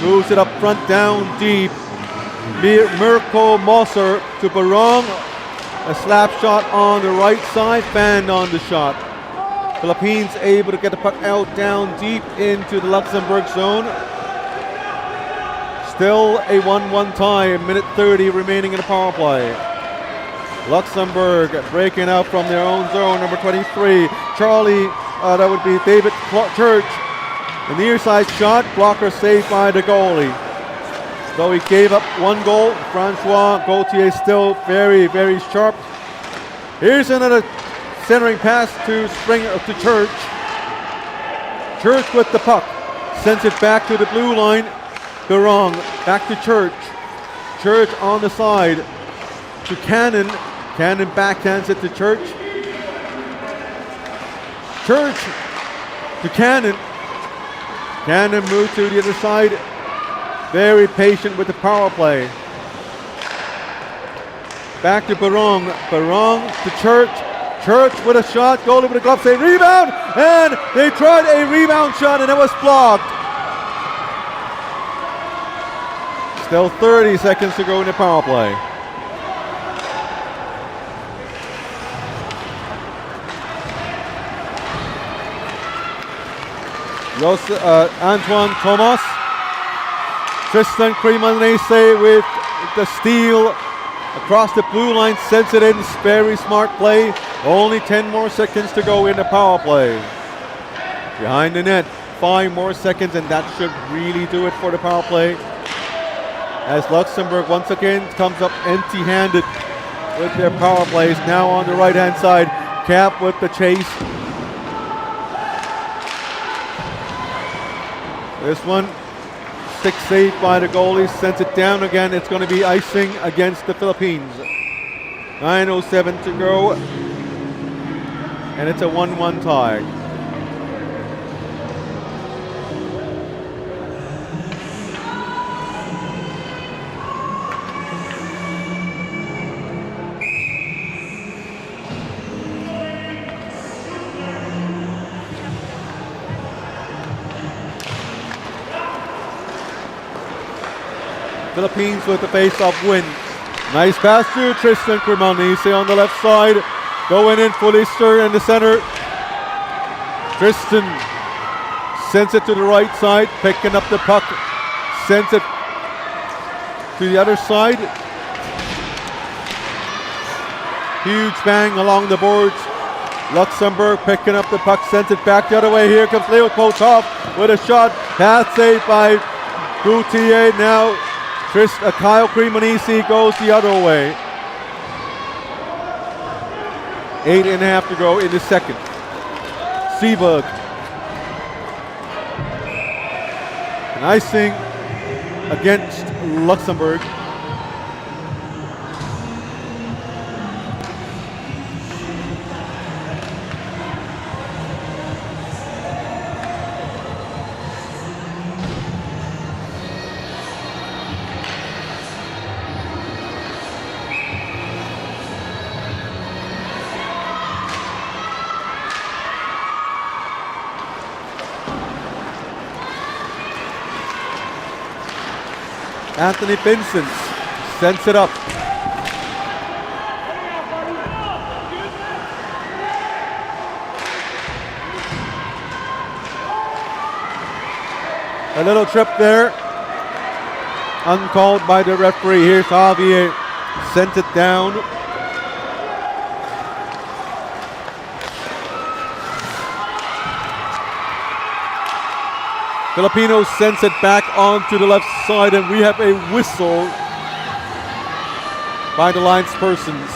moves it up front, down deep. Mirko Moser to Perron. A slap shot on the right side, fanned on the shot. Philippines able to get the puck out down deep into the Luxembourg zone. Still a 1-1 tie, a minute 30 remaining in the power play. Luxembourg breaking out from their own zone, number 23. Charlie, that would be David Church. The near side shot, blocker saved by the goalie. Though he gave up one goal, Francois Gauthier still very, very sharp. Here's another centering pass to Church. Church with the puck, sends it back to the blue line. Perron, back to Church. Church on the side to Cannon. Cannon backhands it to Church. Church to Cannon. Cannon moves to the other side. Very patient with the power play. Back to Perron. Perron to Church. Church with a shot. Goalie with a glove save. Rebound! And they tried a rebound shot and it was blocked. Still 30 seconds to go in the power play. Antoine Thomas. Tristan Cremonese with the steal across the blue line, sends it in. Very smart play. Only 10 more seconds to go in the power play. Behind the net, 5 more seconds, and that should really do it for the power play. As Luxembourg once again comes up empty-handed with their power plays. Now on the right-hand side, Cap with the chase. This one stick saved by the goalie, sends it down again. It's going to be icing against the Philippines. 9:07 to go, and it's a 1-1 tie. Philippines with the face-off win. Nice pass to Tristan Cremonese on the left side. Going in for Lister in the center. Tristan sends it to the right side, picking up the puck. Sends it to the other side. Huge bang along the boards. Luxembourg picking up the puck, sends it back the other way. Here comes Leo Kotov with a shot. Pass saved by Gauthier. Now Kyle Cremonese goes the other way. 8.5 to go in the second. Seberg. An icing against Luxembourg. Anthony Vincent sends it up. A little trip there. Uncalled by the referee. Here's Javier. Sent it down. Filipino sends it back onto the left side, and we have a whistle by the linespersons.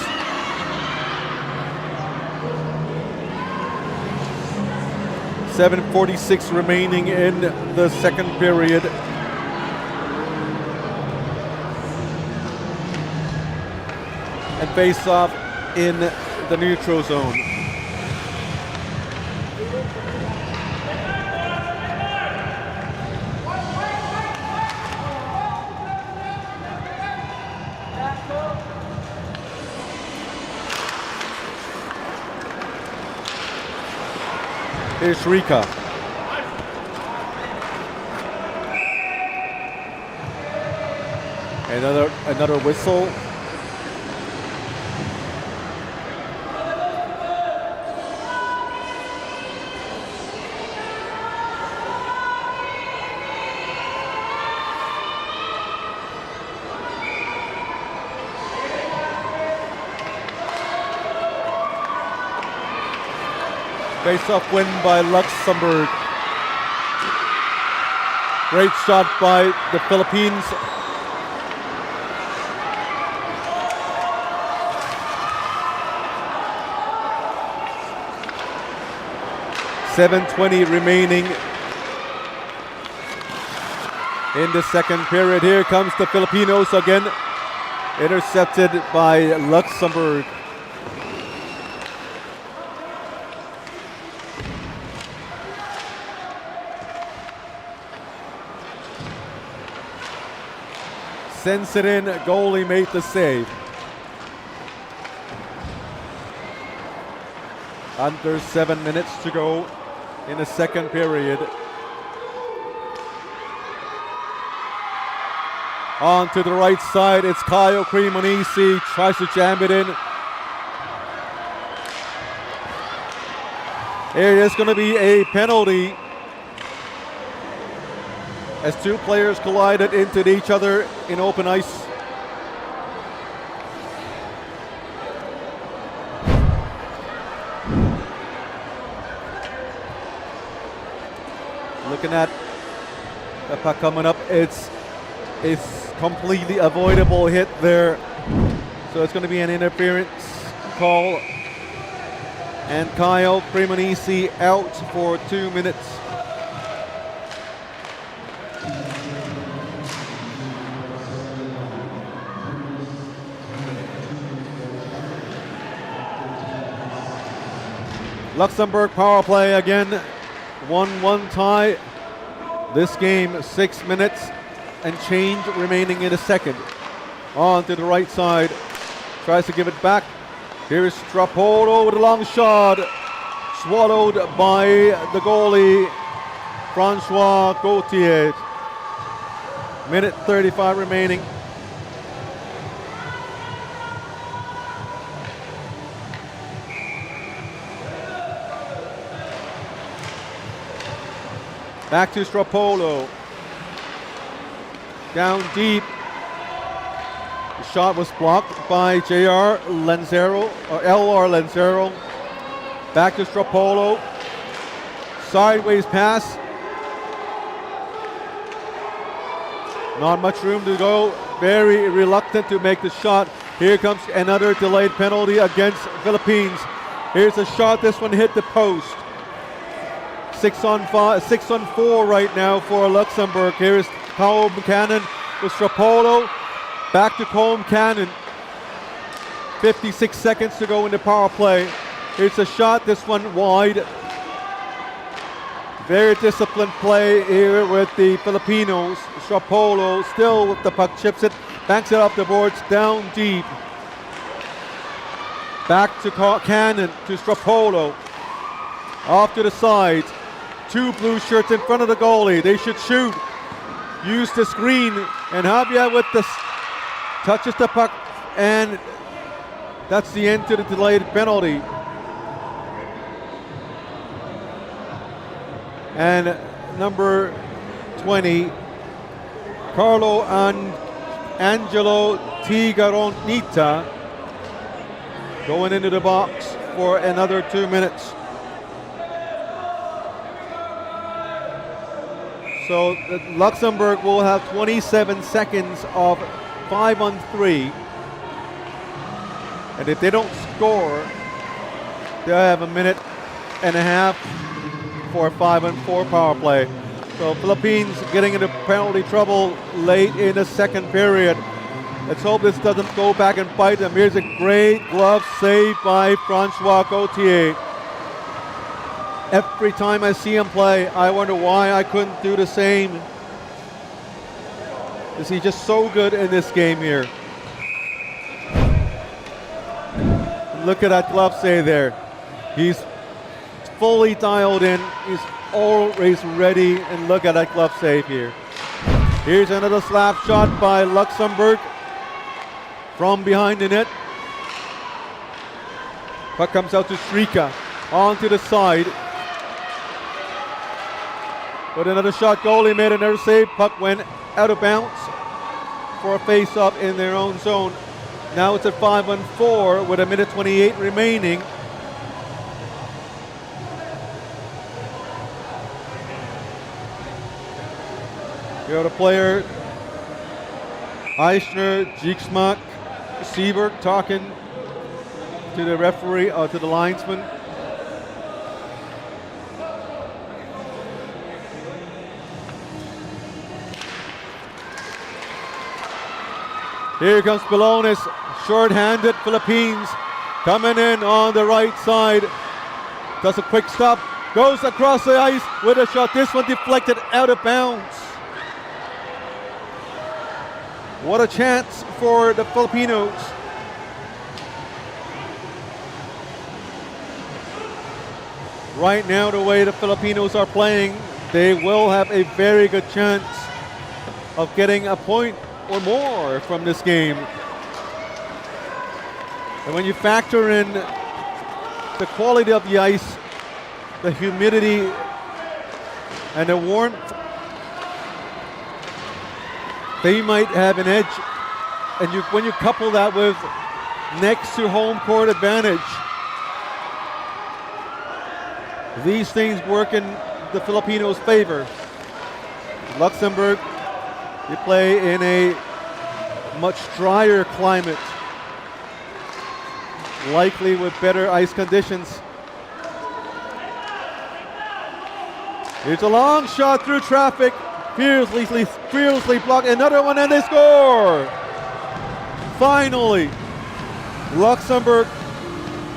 .7:46 remaining in the second period. And face off in the neutral zone. Here's Rika. Another whistle. Face-off win by Luxembourg. Great shot by the Philippines. .7:20 remaining in the second period. Here comes the Filipinos again. Intercepted by Luxembourg. Sends it in, goalie made the save. Under 7 minutes to go in the second period. On to the right side, it's Kyle Cremonese, tries to jam it in. It is going to be a penalty as two players collided into each other in open ice. Looking at the puck coming up, it's completely avoidable hit there. So it's going to be an interference call. And Kyle Cremonese out for 2 minutes. Luxembourg power play again. 1-1 tie. This game 6 minutes and change remaining in a second. On to the right side. Tries to give it back. Here is Strapolo with a long shot. Swallowed by the goalie, Francois Gauthier. Minute 35 remaining. Back to Strapolo. Down deep. The shot was blocked by J.R. Lenzero, or L.R. Lenzero. Back to Strapolo. Sideways pass. Not much room to go. Very reluctant to make the shot. Here comes another delayed penalty against Philippines. Here's a shot. This one hit the post. 6 on 4 right now for Luxembourg. Here's Colm Cannon with Strapolo. Back to Colm Cannon. 56 seconds to go in the power play. Here's a shot. This one wide. Very disciplined play here with the Filipinos. Strapolo still with the puck, chips it, banks it off the boards, down deep. Back to Cannon, to Strapolo. Off to the side. 2 blue shirts in front of the goalie. They should shoot. Use the screen. And Javier with the touches the puck. And that's the end to the delayed penalty. And number 20, Carlo Angelo Tigaronita, going into the box for another 2 minutes. So Luxembourg will have 27 seconds of 5-on-3. And if they don't score, they'll have a minute and a half for a 5-on-4 power play. So Philippines getting into penalty trouble late in the second period. Let's hope this doesn't go back and bite them. Here's a great glove save by Francois Gauthier. Every time I see him play, I wonder why I couldn't do the same. Is he just so good in this game here? Look at that glove save there. He's fully dialed in. He's always ready, and look at that glove save here. Here's another slap shot by Luxembourg from behind the net. Puck comes out to Srika, onto the side. But another shot, goalie made another save. Puck went out of bounds for a face-off in their own zone. Now it's at 5-on-4 with a minute 28 remaining. You have the player, Eichner, Jiksmak, Seberg talking to the referee, to the linesman. Here comes Balonis, short-handed Philippines, coming in on the right side. Does a quick stop, goes across the ice with a shot. This one deflected out of bounds. What a chance for the Filipinos. Right now, the way the Filipinos are playing, they will have a very good chance of getting a point or more from this game. And when you factor in the quality of the ice, the humidity, and the warmth, they might have an edge. And when you couple that with next to home court advantage, these things work in the Filipinos' favor. Luxembourg, they play in a much drier climate, likely with better ice conditions. Here's a long shot through traffic, fearlessly blocked. Another one, and they score! Finally, Luxembourg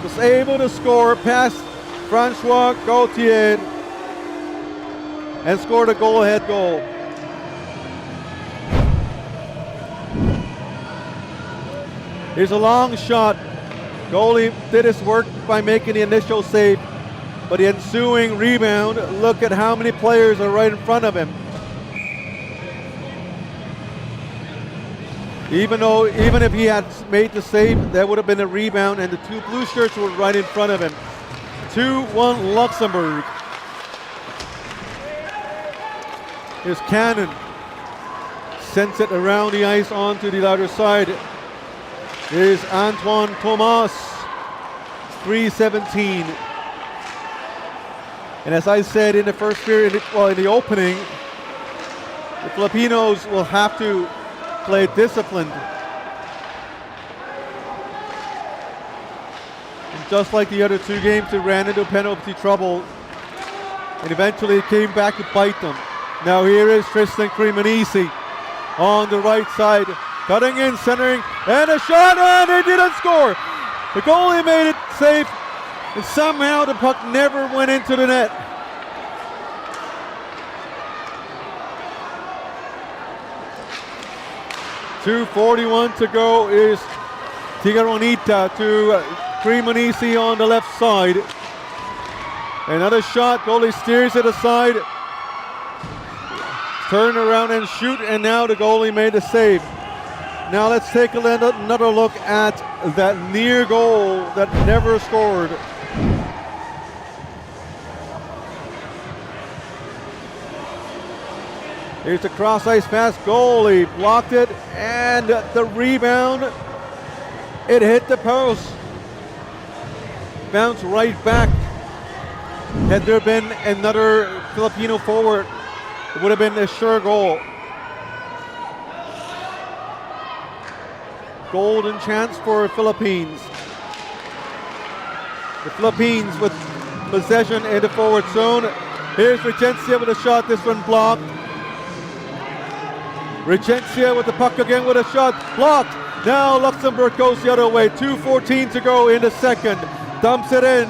was able to score past Francois Gauthier and scored a goal-ahead goal. Here's a long shot. Goalie did his work by making the initial save, but the ensuing rebound, look at how many players are right in front of him. Even if he had made the save, there would have been a rebound, and the two blue shirts were right in front of him. 2-1 Luxembourg. Here's Cannon. Sends it around the ice onto the other side. Here's Antoine Thomas. 3:17. And as I said in the first period, in the opening, the Filipinos will have to play disciplined. And just like the other two games, they ran into penalty trouble and eventually it came back to bite them. Now here is Tristan Cremonese on the right side, cutting in, centering, and a shot, and they didn't score. The goalie made it safe, and somehow the puck never went into the net. .241 to go is Tigaronita to Cremonese on the left side. Another shot, goalie steers it aside. Turn around and shoot, and now the goalie made the save. Now let's take another look at that near goal that never scored. Here's the cross ice pass, goalie blocked it, and the rebound, it hit the post. Bounced right back. Had there been another Filipino forward, it would have been a sure goal. Golden chance for Philippines. The Philippines with possession in the forward zone. Here's Regencia with a shot, this one blocked. Regencia with the puck again with a shot, blocked. Now Luxembourg goes the other way. 2:14 to go in the second. Dumps it in.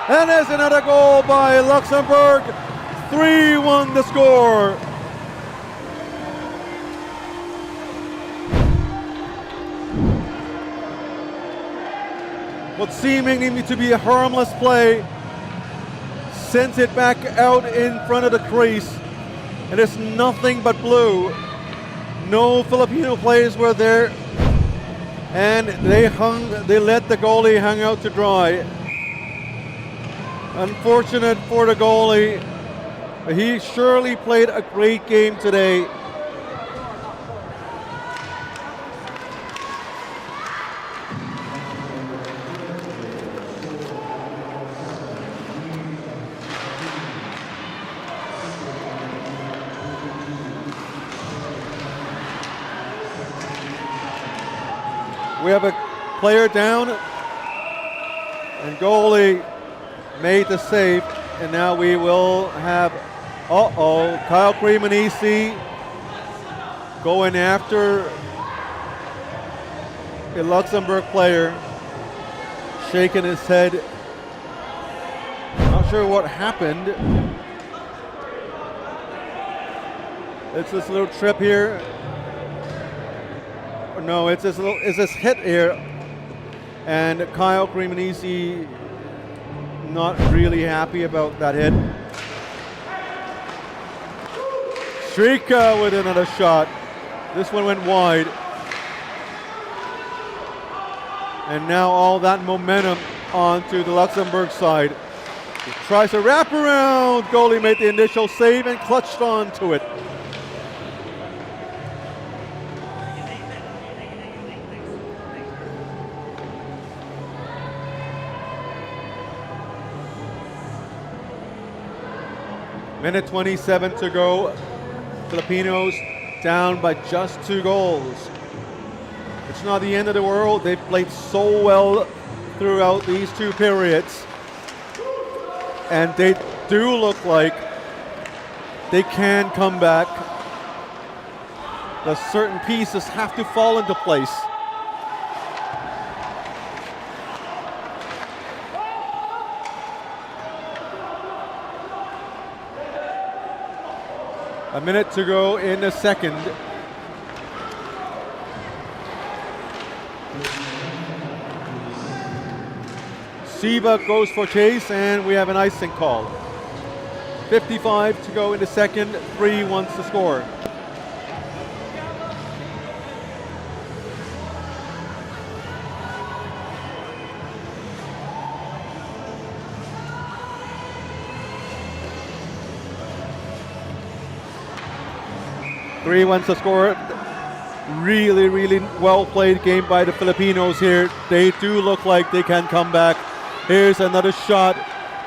And there's another goal by Luxembourg. 3-1 the score. What seemingly to be a harmless play sends it back out in front of the crease, and it's nothing but blue. No Filipino players were there, and they let the goalie hang out to dry. Unfortunate for the goalie. He surely played a great game today. We have a player down, and goalie made the save, and now we will have, Kyle Cremonese going after a Luxembourg player, shaking his head. Not sure what happened. It's this little trip here. No, it's this hit here, and Kyle Cremonese not really happy about that hit. Strika with another shot. This one went wide. And now all that momentum onto the Luxembourg side. He tries to wrap around. Goalie made the initial save and clutched onto it. Minute 27 to go. Filipinos down by just 2 goals. It's not the end of the world. They've played so well throughout these 2 periods. And they do look like they can come back. the certain pieces have to fall into place. A minute to go in the second. Siva goes for chase, and we have an icing call. 55 to go in the second, 3-1 to score. To score. Really, really well played game by the Filipinos here. They do look like they can come back. Here's another shot.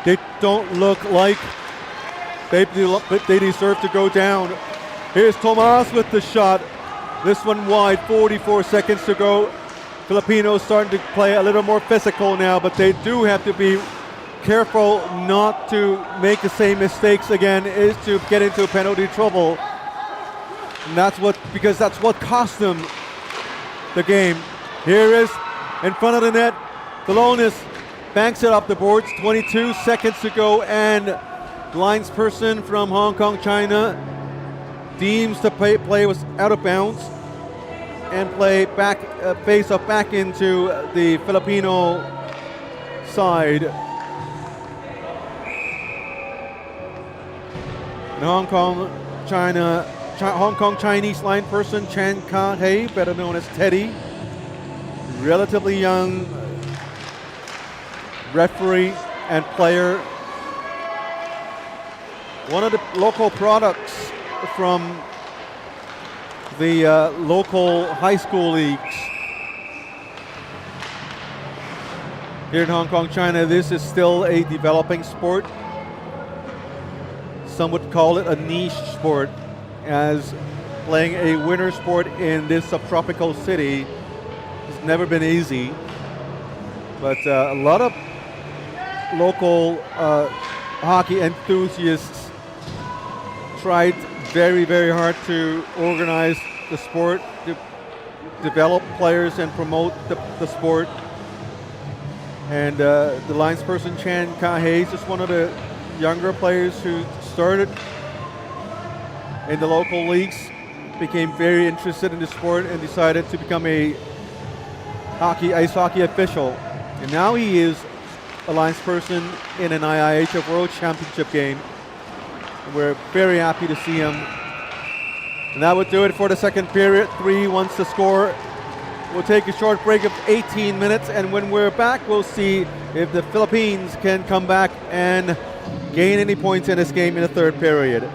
They don't look like they deserve to go down. Here's Tomas with the shot. This one wide, 44 seconds to go. Filipinos starting to play a little more physical now, but they do have to be careful not to make the same mistakes again, is to get into penalty trouble. And that's what cost them the game. Here is in front of the net. Talonis banks it up the boards. 22 seconds to go, and linesperson from Hong Kong, China, deems the play was out of bounds and play back face up back into the Filipino side. And Hong Kong Chinese lineperson Chan Ka-hei, better known as Teddy, relatively young referee and player. One of the local products from the local high school leagues. Here in Hong Kong, China, this is still a developing sport. Some would call it a niche sport, as playing a winter sport in this subtropical city has never been easy. But a lot of local hockey enthusiasts tried very, very hard to organize the sport, to develop players and promote the sport. And the linesperson Chan Ka-hei is just one of the younger players who started in the local leagues, became very interested in the sport, and decided to become a ice hockey official. And now he is a linesperson in an IIHF World Championship game. And we're very happy to see him. And that would do it for the second period. 3-1 to score. We'll take a short break of 18 minutes, and when we're back, we'll see if the Philippines can come back and gain any points in this game in the third period.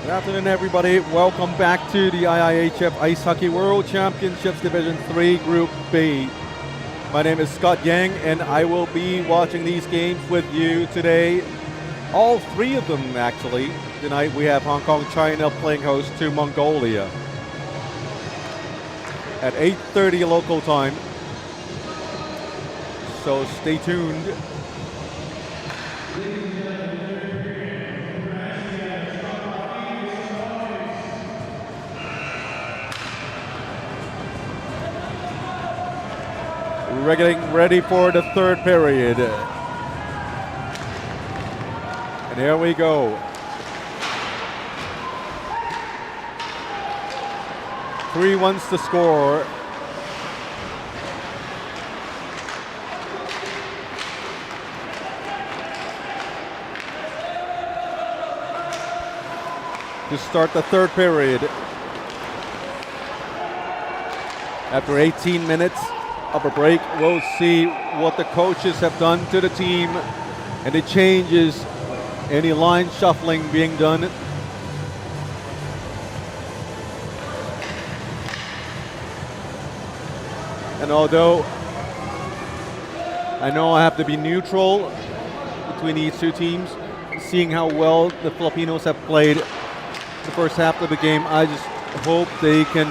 Good afternoon, everybody. Welcome back to the IIHF Ice Hockey World Championships Division 3 Group B. My name is Scott Yang, and I will be watching these games with you today. All three of them, actually. Tonight we have Hong Kong, China playing host to Mongolia at 8:30 local time. So stay tuned. We're getting ready for the third period. And here we go. 3-1's the score. To start the third period. After 18 minutes of a break, we'll see what the coaches have done to the team, any changes, any line shuffling being done. And although I know I have to be neutral between these two teams, seeing how well the Filipinos have played the first half of the game, I just hope they can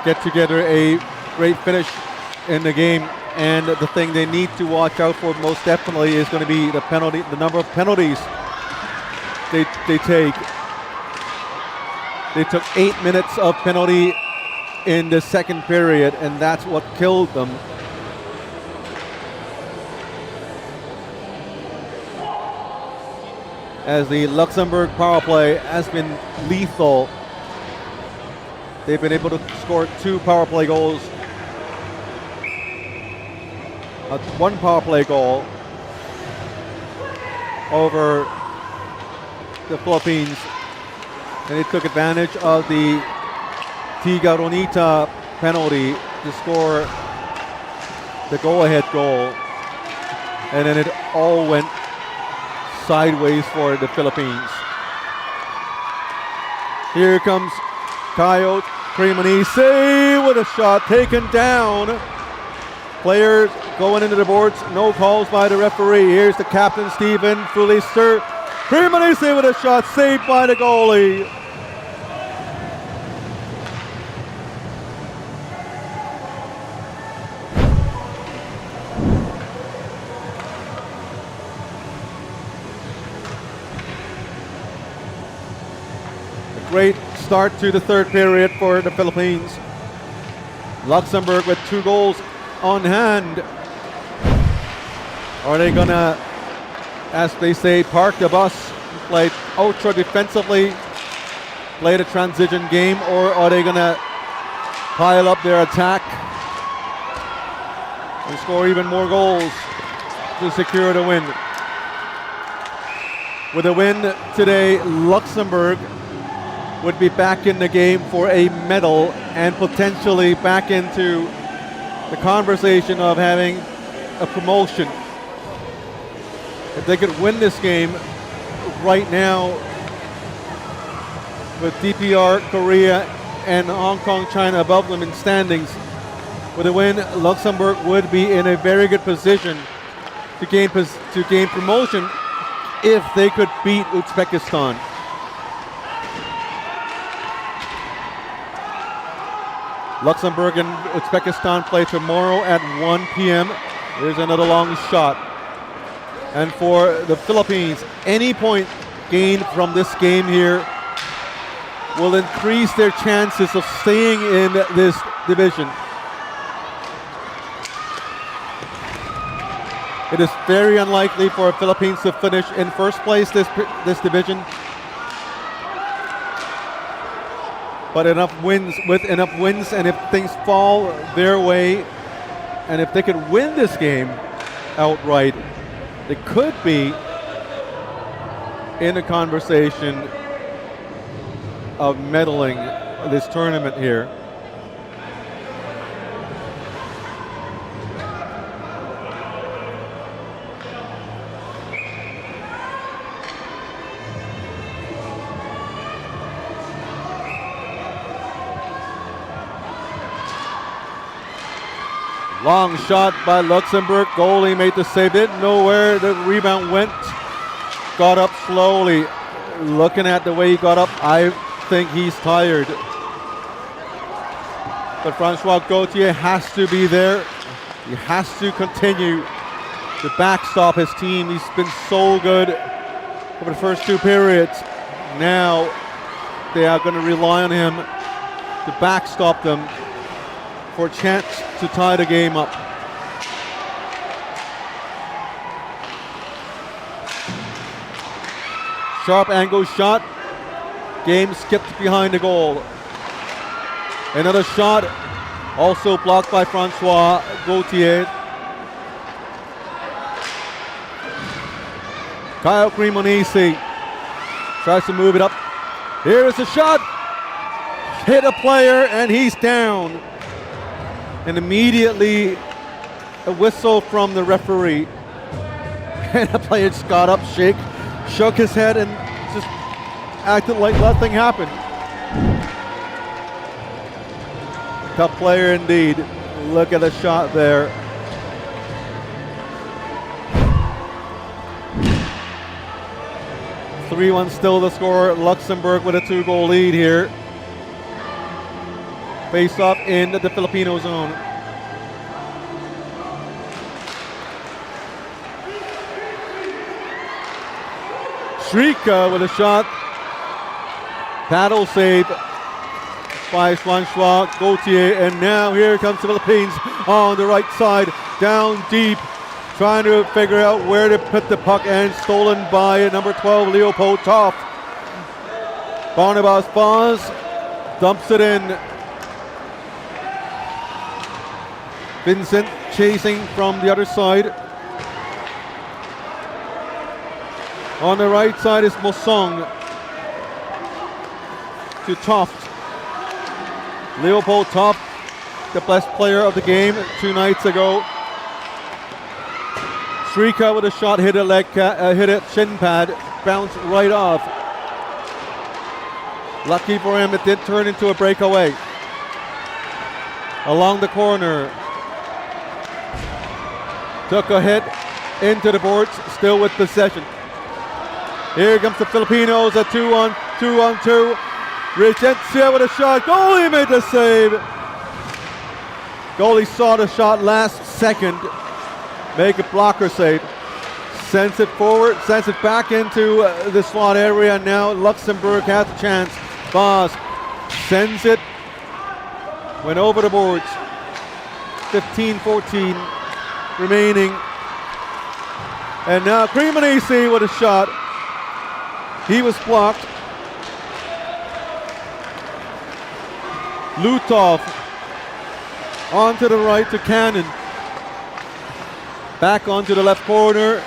get together a great finish in the game. And the thing they need to watch out for most definitely is going to be the number of penalties they take. They took 8 minutes of penalty in the second period, and that's what killed them. As the Luxembourg power play has been lethal. They've been able to score 2 power play goals. One power play goal over the Philippines. And they took advantage of the Tigaronita penalty to score the go-ahead goal. And then it all went sideways for the Philippines. Here comes Coyote Cremonese with a shot taken down. Players going into the boards, no calls by the referee. Here's the captain, Stephen Fulister. Cremonese with a shot saved by the goalie. A great start to the third period for the Philippines. Luxembourg with 2 goals on hand. Are they gonna, as they say, park the bus, play ultra defensively, play the transition game, or are they gonna pile up their attack and score even more goals to secure the win? With a win today, Luxembourg would be back in the game for a medal and potentially back into the conversation of having a promotion. If they could win this game right now with DPR, Korea, and Hong Kong, China above them in standings, with a win, Luxembourg would be in a very good position to gain promotion if they could beat Uzbekistan. Luxembourg and Uzbekistan play tomorrow at 1 p.m. Here's another long shot. And for the Philippines, any point gained from this game here will increase their chances of staying in this division. It is very unlikely for the Philippines to finish in first place this division. But with enough wins, and if things fall their way, and if they could win this game outright, they could be in a conversation of medaling this tournament here. Long shot by Luxembourg. Goalie made the save. Didn't know where the rebound went. Got up slowly. Looking at the way he got up, I think he's tired. But Francois Gauthier has to be there. He has to continue to backstop his team. He's been so good over the first two periods. Now they are going to rely on him to backstop them for a chance to tie the game up. Sharp angle shot. Game skipped behind the goal. Another shot, also blocked by Francois Gauthier. Kyle Cremonese tries to move it up. Here is a shot. Hit a player and he's down. And immediately a whistle from the referee. And the player just got up, shook his head and just acted like nothing happened. Tough player indeed. Look at the shot there. (3-1) still the score. Luxembourg with a 2-goal lead here. Face off in the Filipino zone. Shrika with a shot. Paddle save by Francois Gauthier. And now here comes the Philippines on the right side. Down deep. Trying to figure out where to put the puck, and stolen by number 12, Leopold Toff. Barnabas Foz dumps it in. Vincent chasing from the other side. On the right side is Mosong to Toft. Leopold Toft, the best player of the game 2 nights ago. Shrika with a shot, hit a shin pad, bounced right off. Lucky for him, it did turn into a breakaway. Along the corner. Took a hit into the boards, still with possession. Here comes the Filipinos, a 2-on-2. Regencia with a shot. Goalie made the save. Goalie saw the shot last second. Make a blocker save. Sends it forward, sends it back into the slot area. Now Luxembourg has a chance. Boss sends it. Went over the boards. 15-14 remaining. And now Cremonese with a shot. He was blocked. Lutov onto the right to Cannon. Back onto the left corner.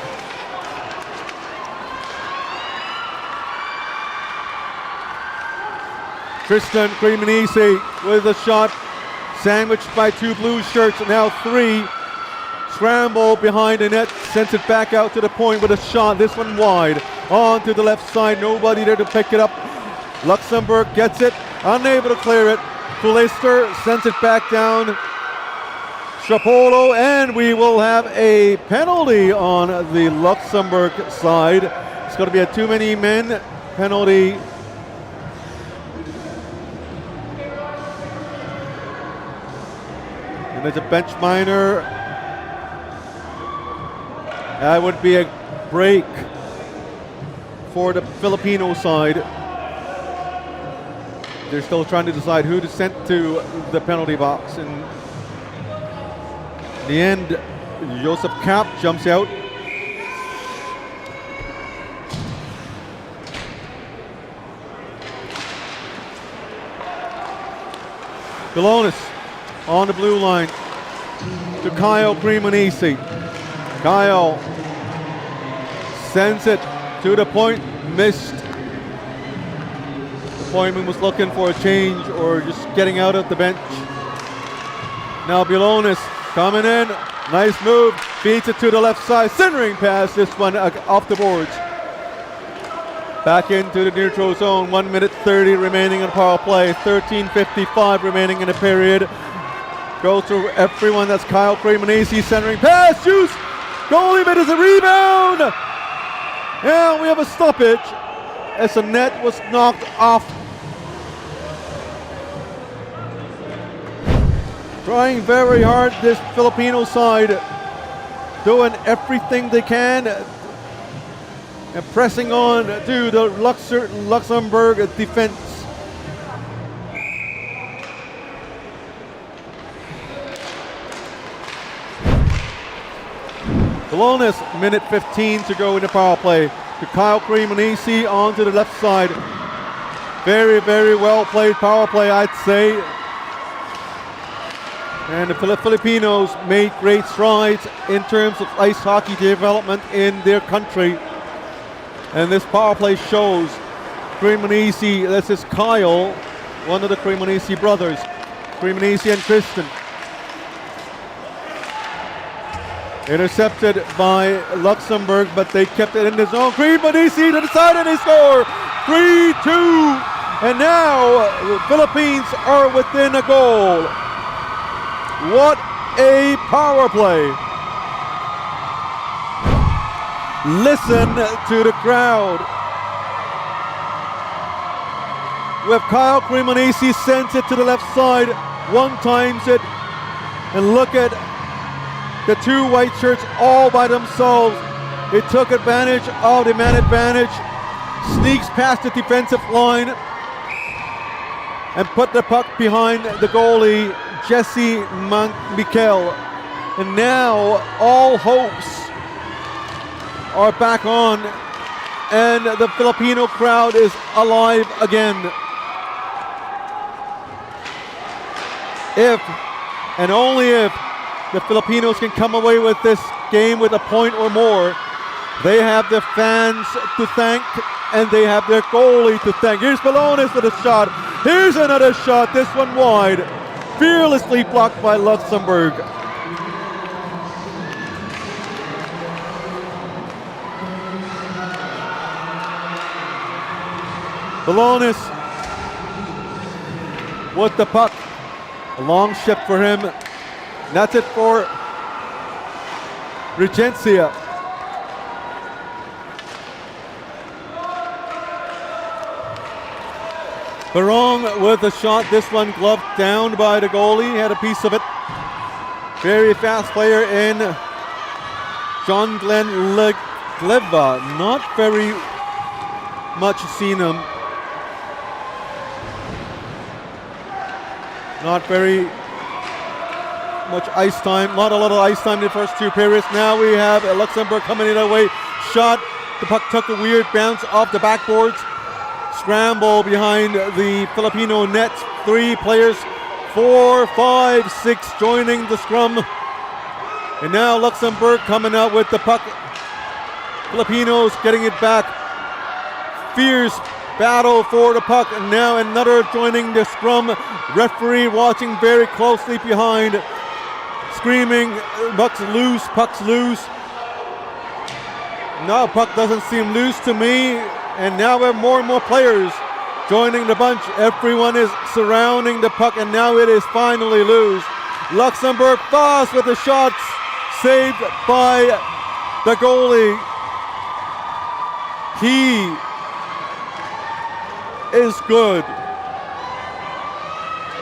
Tristan Cremonese with a shot. Sandwiched by 2 blue shirts, now 3. Scramble behind the net, sends it back out to the point with a shot. This one wide. On to the left side, nobody there to pick it up. Luxembourg gets it, unable to clear it. Fulister sends it back down. Chapolo, and we will have a penalty on the Luxembourg side. It's going to be a too many men penalty. And there's a bench minor. That would be a break for the Filipino side. They're still trying to decide who to send to the penalty box. And in the end, Joseph Cap jumps out. Belonis on the blue line to Kyle Cremonese. Kyle sends it to the point, missed. The pointman was looking for a change or just getting out of the bench. Now Belonis coming in, nice move, feeds it to the left side, centering pass, this one off the boards. Back into the neutral zone, 1 minute 30 remaining in power play, 13:55 remaining in the period. Goes through everyone. That's Kyle Cremonese centering pass. Shoots. Goalie made a rebound. And we have a stoppage as the net was knocked off. Trying very hard, this Filipino side, doing everything they can and pressing on to the Luxembourg defense. Colonis, minute 15 to go in the power play. To Kyle Cremonese onto the left side. Very, very well played power play, I'd say. And the Filipinos made great strides in terms of ice hockey development in their country. And this power play shows Cremonese, this is Kyle, one of the Cremonese brothers. Cremonese and Kristen. Intercepted by Luxembourg, but they kept it in the zone. Cremonese to the side and they score 3-2. And now the Philippines are within a goal. What a power play. Listen to the crowd. With Kyle Cremonese sends it to the left side, one times it, and look at the two white shirts all by themselves. They took advantage of the man advantage, sneaks past the defensive line, and put the puck behind the goalie, Jesse Mikel. And now all hopes are back on, and the Filipino crowd is alive again. If, and only if, the Filipinos can come away with this game with a point or more, they have the fans to thank and they have their goalie to thank. Here's Balones with a shot. Here's another shot, this one wide. Fearlessly blocked by Luxembourg. Balones with the puck. A long shift for him. That's it for Regencia. Barong with a shot. This one gloved down by the goalie. Had a piece of it. Very fast player in John Glenn Gleva. Not very much seen him. Not very much ice time, not a lot of ice time in the first two periods. Now we have Luxembourg coming in away. Shot, the puck took a weird bounce off the backboards. Scramble behind the Filipino net. Three players, 4, 5, 6 joining the scrum. And now Luxembourg coming out with the puck. Filipinos getting it back. Fierce battle for the puck. And now another joining the scrum. Referee watching very closely behind. Screaming, puck's loose. No, puck doesn't seem loose to me. And now we have more and more players joining the bunch. Everyone is surrounding the puck, and now it is finally loose. Luxembourg fast with the shots, saved by the goalie. He is good.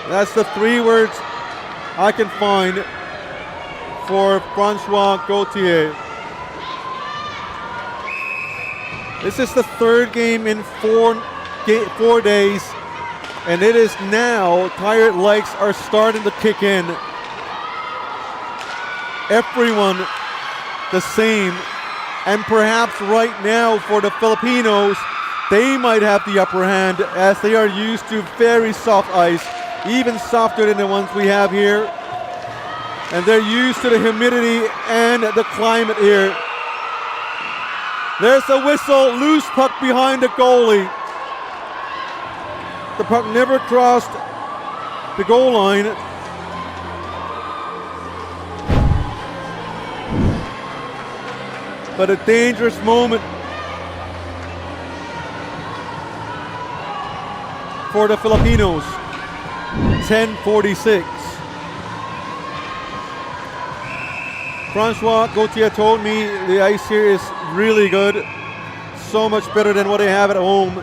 That's the three words I can find for Francois Gauthier. This is the third game in 4 days, and it is now tired legs are starting to kick in. Everyone the same, and perhaps right now for the Filipinos, they might have the upper hand as they are used to very soft ice, even softer than the ones we have here. And they're used to the humidity and the climate here. There's a whistle, loose puck behind the goalie. The puck never crossed the goal line. But a dangerous moment for the Filipinos. 10:46. Francois Gauthier told me the ice here is really good. So much better than what they have at home.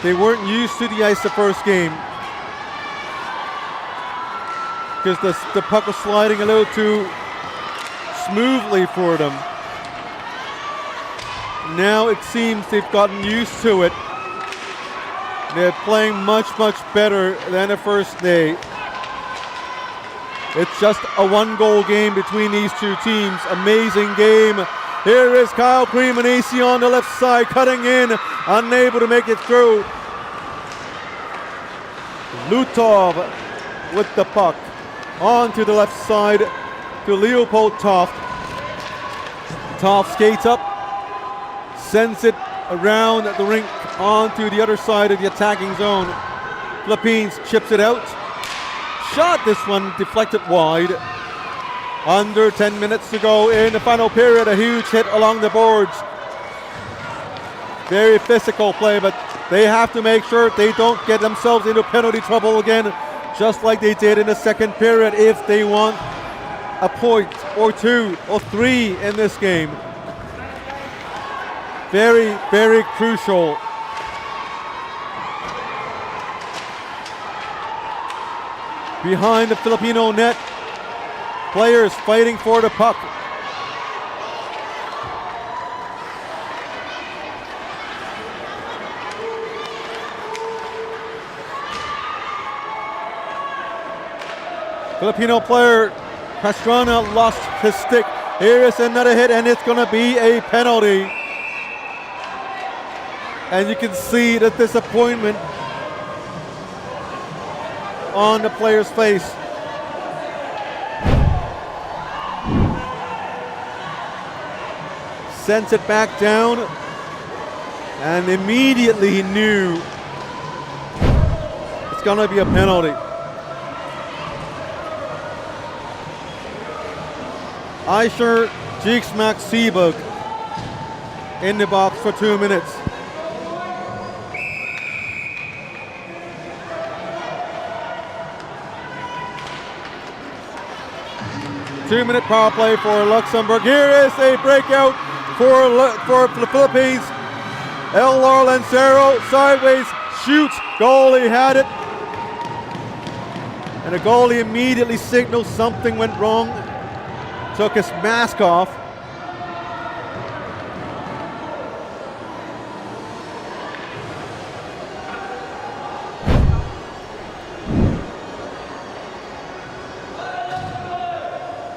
They weren't used to the ice the first game because the puck was sliding a little too smoothly for them. Now it seems they've gotten used to it. They're playing much, much better than the first day. It's just a one-goal game between these two teams. Amazing game. Here is Kyle Cremonesi on the left side, cutting in, unable to make it through. Lutov with the puck. On to the left side to Leopold Toft. Toft skates up, sends it around the rink onto the other side of the attacking zone. Philippines chips it out. Shot, this one deflected wide. Under 10 minutes to go in the final period. A huge hit along the boards. Very physical play, but they have to make sure they don't get themselves into penalty trouble again, just like they did in the second period, if they want a point or two or three in this game. Very, very crucial. Behind the Filipino net, players fighting for the puck. Filipino player Pastrana lost his stick. Here is another hit, and it's going to be a penalty. And you can see the disappointment on the player's face. Sends it back down, and immediately he knew it's going to be a penalty. Aisher Jigsmak Seabug in the box for 2 minutes. Two-minute power play for Luxembourg. Here is a breakout for the Philippines. Elor Lancero sideways shoots. Goalie had it. And the goalie immediately signaled something went wrong. Took his mask off.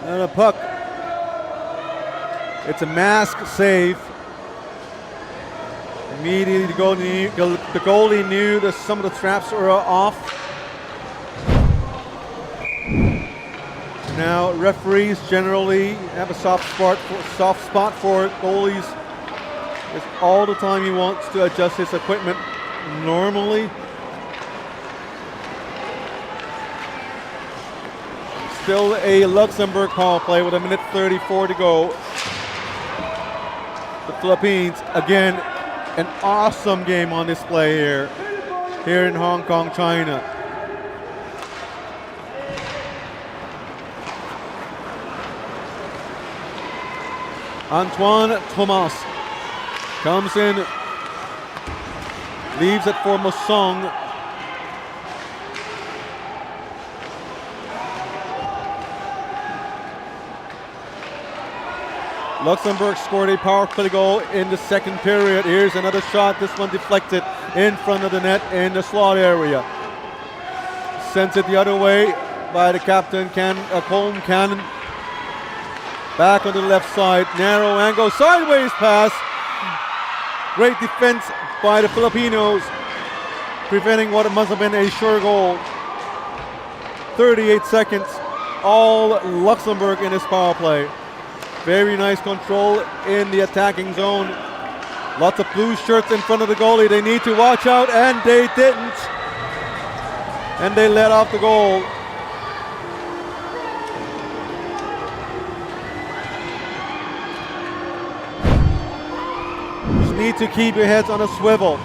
And a puck. It's a mask save. Immediately the goalie knew that some of the straps were off. Now referees generally have a soft spot for goalies. It's all the time he wants to adjust his equipment normally. Still a Luxembourg power play with 1:34 to go. The Philippines, again, an awesome game on display here in Hong Kong, China. Antoine Thomas comes in, leaves it for Mosong. Luxembourg scored a power play goal in the second period. Here's another shot, this one deflected in front of the net in the slot area. Sends it the other way by the captain, Colm Cannon. Back on the left side, narrow angle, sideways pass. Great defense by the Filipinos, preventing what must have been a sure goal. 38 seconds, all Luxembourg in this power play. Very nice control in the attacking zone. Lots of blue shirts in front of the goalie. They need to watch out, and they didn't. And they let off the goal. Need to keep your heads on a swivel.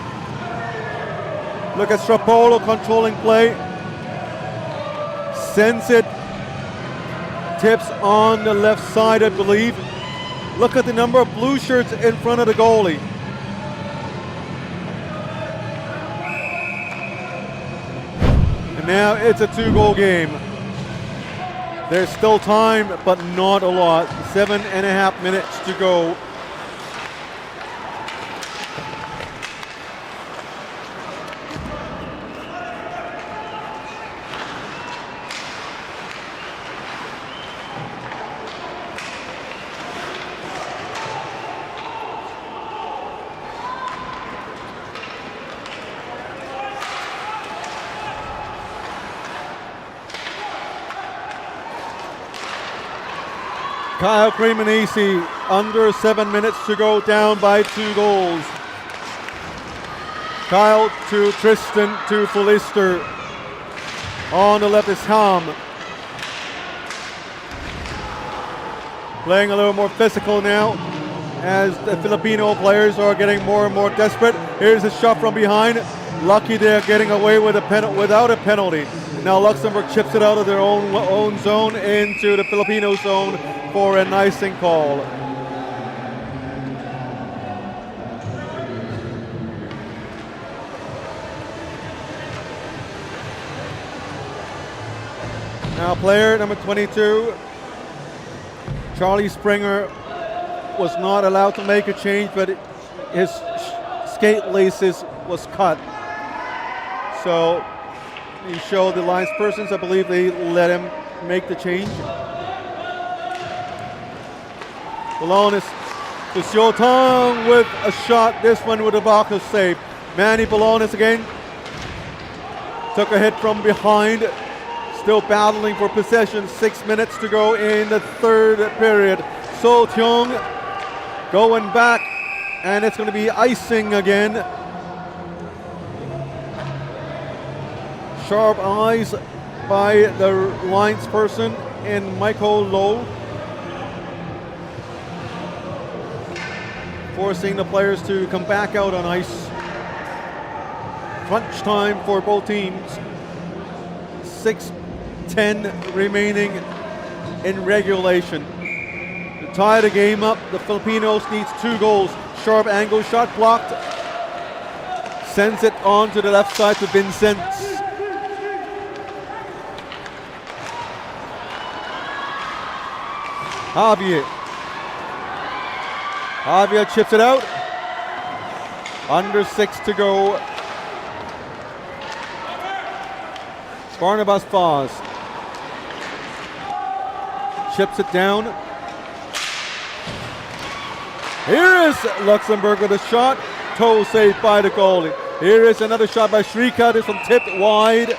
Look at Strapolo controlling play. Sends it tips on the left side, I believe. Look at the number of blue shirts in front of the goalie. And now it's a 2-goal game. There's still time, but not a lot. 7.5 minutes to go. Kyle Cremonese, under 7 minutes to go, down by 2 goals. Kyle to Tristan to Felister. On the left is Ham. Playing a little more physical now as the Filipino players are getting more and more desperate. Here's a shot from behind. Lucky they're getting away with without a penalty. Now Luxembourg chips it out of their own zone into the Filipino zone for an icing call. Now player number 22, Charlie Springer, was not allowed to make a change, but his skate laces was cut. So he showed the linespersons, I believe they let him make the change. Balonis to Siotong with a shot, this one with a Vaca save. Manny Balonis again took a hit from behind, still battling for possession. 6 minutes to go in the third period. So Tiong going back, and it's going to be icing again. Sharp eyes by the linesperson in Michael Lowe, forcing the players to come back out on ice. Crunch time for both teams. 6:10 remaining in regulation. To tie the game up, the Filipinos needs 2 goals. Sharp angle shot blocked. Sends it on to the left side to Vincent. Javier chips it out. Under 6 to go. Barnabas Foz chips it down. Here is Luxembourg with a shot. Toe saved by the goalie. Here is another shot by Shrika. This one tipped wide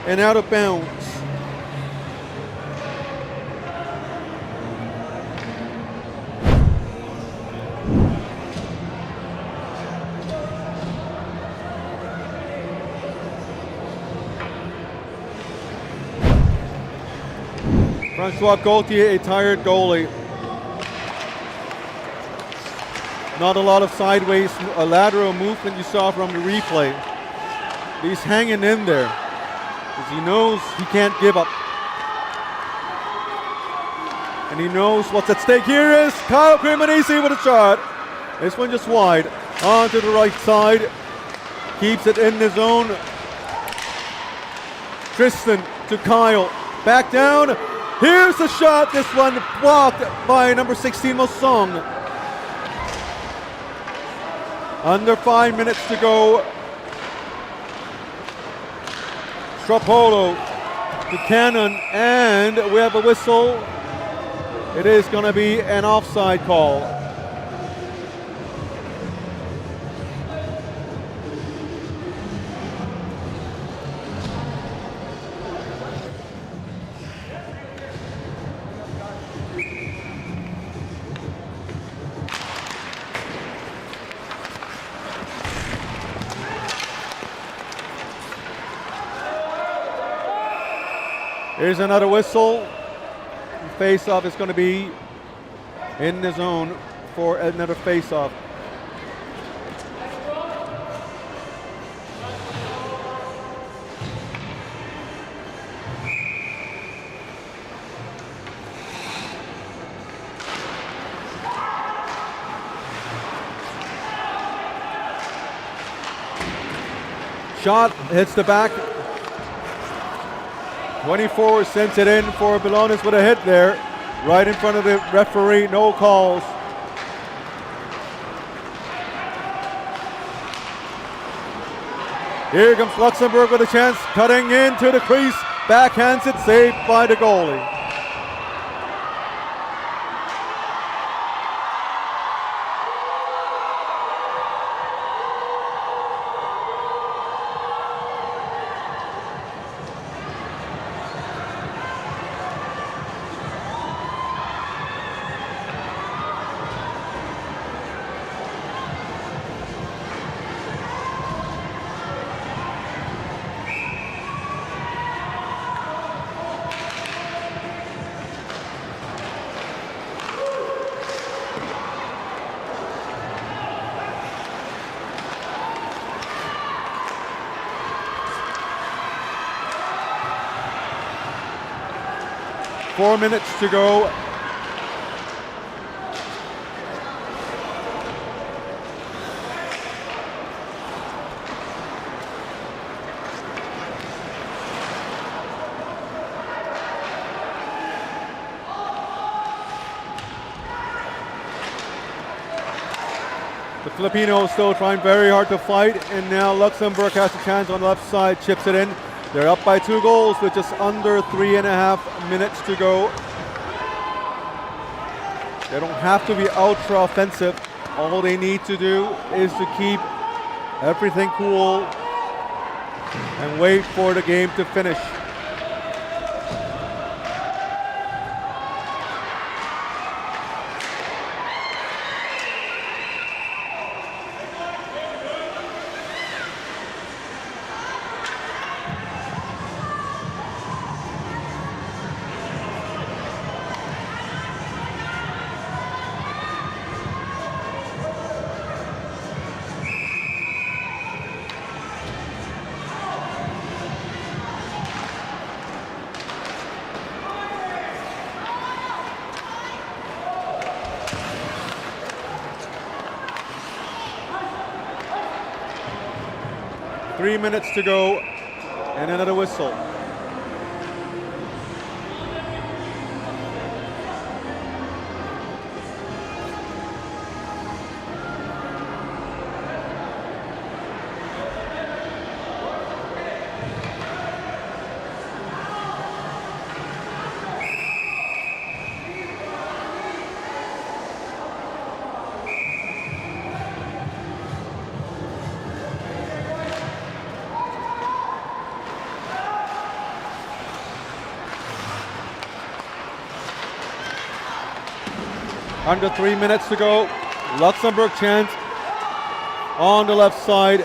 and out of bounds. Francois Gauthier, a tired goalie. Not a lot of sideways, lateral movement you saw from the replay. He's hanging in there because he knows he can't give up. And he knows what's at stake. Here is Kyle Cremonese with a shot. This one just wide. Onto the right side. Keeps it in the zone. Tristan to Kyle. Back down. Here's the shot. This one blocked by number 16, Mosong. Under 5 minutes to go. Stropolo to Cannon, and we have a whistle. It is going to be an offside call. Here's another whistle. Face-off is going to be in the zone for another face-off. shot hits the back. 24 sends it in for Belonis with a hit there. Right in front of the referee, no calls. Here comes Luxembourg with a chance, cutting into the crease. Backhands it, saved by the goalie. Four minutes to go. The Filipinos still trying very hard to fight, and now Luxembourg has a chance on the left side, chips it in. They're up by 2 goals with just under 3.5 minutes to go. They don't have to be ultra offensive. All they need to do is to keep everything cool and wait for the game to finish. Three minutes to go, and another whistle. Under 3 minutes to go. Luxembourg chance on the left side.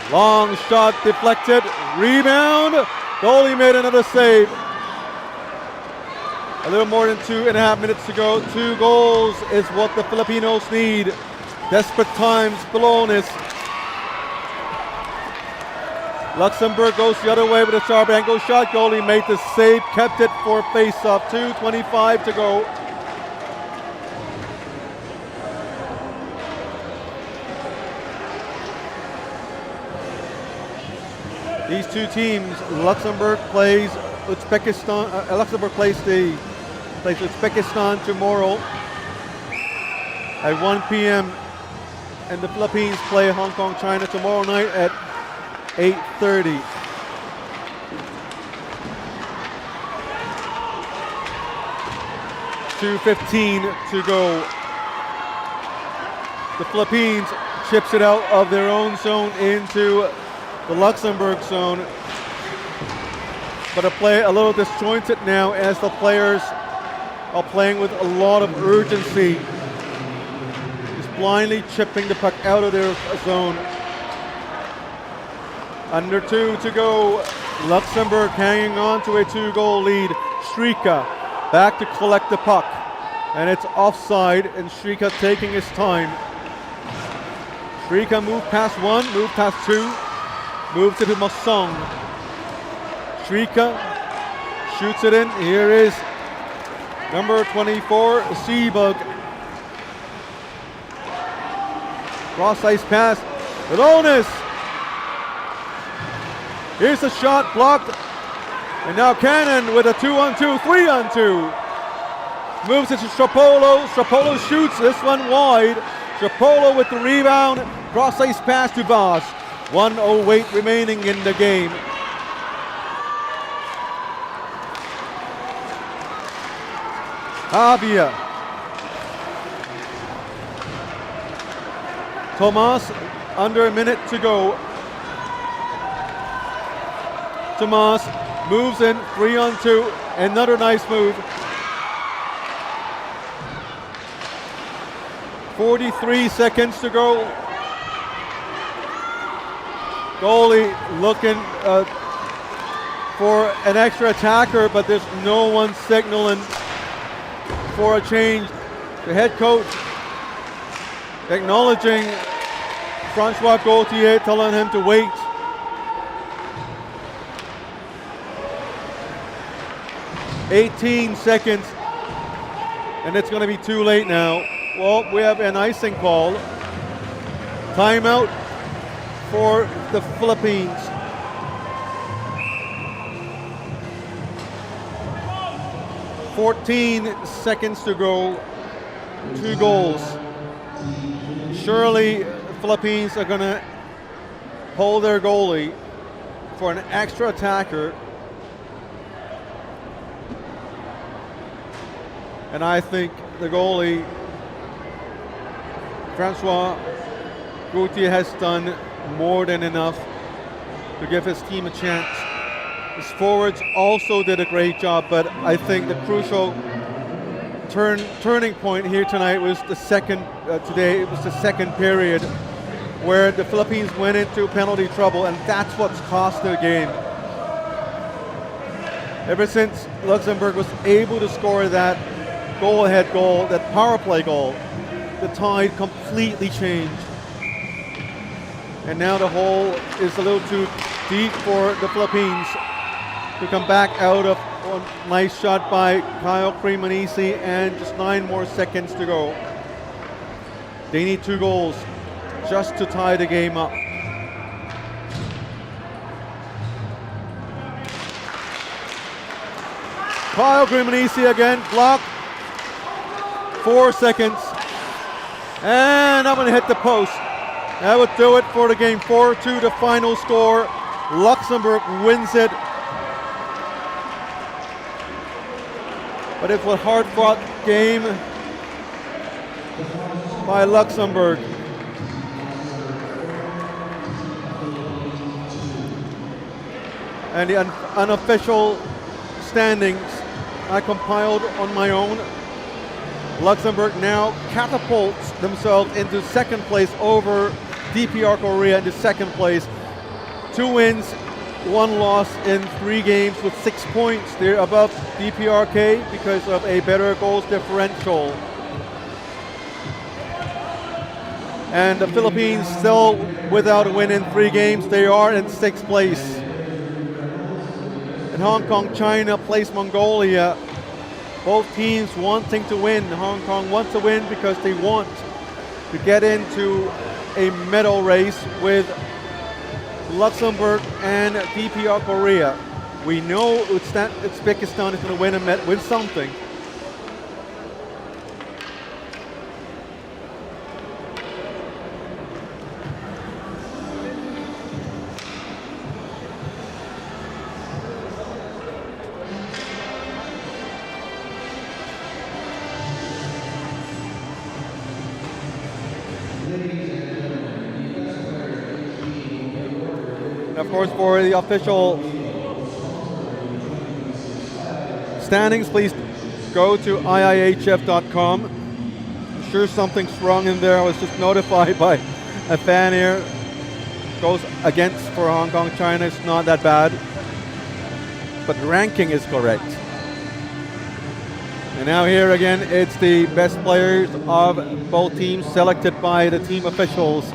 Long shot deflected. Rebound. Goalie made another save. A little more than 2.5 minutes to go. 2 goals is what the Filipinos need. Desperate times, Belonis. Luxembourg goes the other way with a sharp angle shot. Goalie made the save, kept it for face-off. 2:25 to go. These two teams, Luxembourg plays Uzbekistan. Luxembourg plays Uzbekistan tomorrow at 1 p.m. and the Philippines play Hong Kong, China tomorrow night at 8:30. .2:15 to go. The Philippines chips it out of their own zone into the Luxembourg zone, but a play a little disjointed now as the players are playing with a lot of urgency, just blindly chipping the puck out of their zone. Under 2 to go. Luxembourg hanging on to a 2-goal lead. Strika back to collect the puck, and it's offside, and Strika taking his time. Strika moved past 1, moved past 2, moves it to Masson. Strika shoots it in. Here is number 24, Seabug. Cross ice pass. Belonis Here's a shot blocked. And now Cannon with a 2-on-2, 3-on-2. Moves it to Stropolo. Stropolo shoots this one wide. Stropolo with the rebound. Cross-ice pass to Voss. 1:08 remaining in the game. Avia. Tomas, under a minute to go. Tomas moves in, 3-on-2. Another nice move. 43 seconds to go. Goalie looking for an extra attacker, but there's no one signaling for a change. The head coach acknowledging Francois Gauthier, telling him to wait. "18 seconds, and it's going to be too late now." Well, we have an icing call. Timeout for the Philippines. "14 seconds to go. 2 goals. Surely the Philippines are going to hold their goalie for an extra attacker. And I think the goalie, Francois Gauthier, has done more than enough to give his team a chance. His forwards also did a great job, but I think the crucial turning point here tonight was the second period, where the Philippines went into penalty trouble, and that's what's cost the game. Ever since Luxembourg was able to score that goal-ahead goal, that power play goal, the tide completely changed. And now the hole is a little too deep for the Philippines to come back out of. One nice shot by Kyle Cremonese, and just 9 more seconds to go. They need 2 goals just to tie the game up. Kyle Cremonese again, blocked. 4 seconds. And I'm going to hit the post. That would do it for the game. 4-2 the final score. Luxembourg wins it. But it was a hard-fought game by Luxembourg. And the unofficial standings I compiled on my own. Luxembourg now catapults themselves into second place over DPR Korea into second place. 2 wins, 1 loss in 3 games with 6 points. They're above DPRK because of a better goals differential. And the Philippines still without a win in 3 games. They are in 6th place. And Hong Kong, China plays Mongolia. Both teams wanting to win. Hong Kong wants to win because they want to get into a medal race with Luxembourg and DPR Korea. We know Uzbekistan is going to win something. Of course, for the official standings, please go to IIHF.com. I'm sure something's wrong in there. I was just notified by a fan here. Goes against for Hong Kong, China. It's not that bad. But ranking is correct. And now here again, it's the best players of both teams selected by the team officials.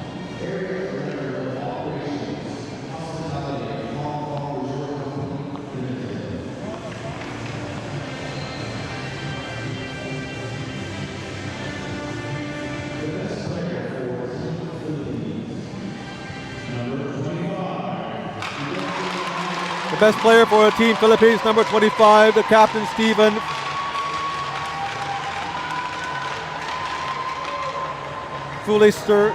The best player for Team Philippines, number 25, the captain, Steven Fulister.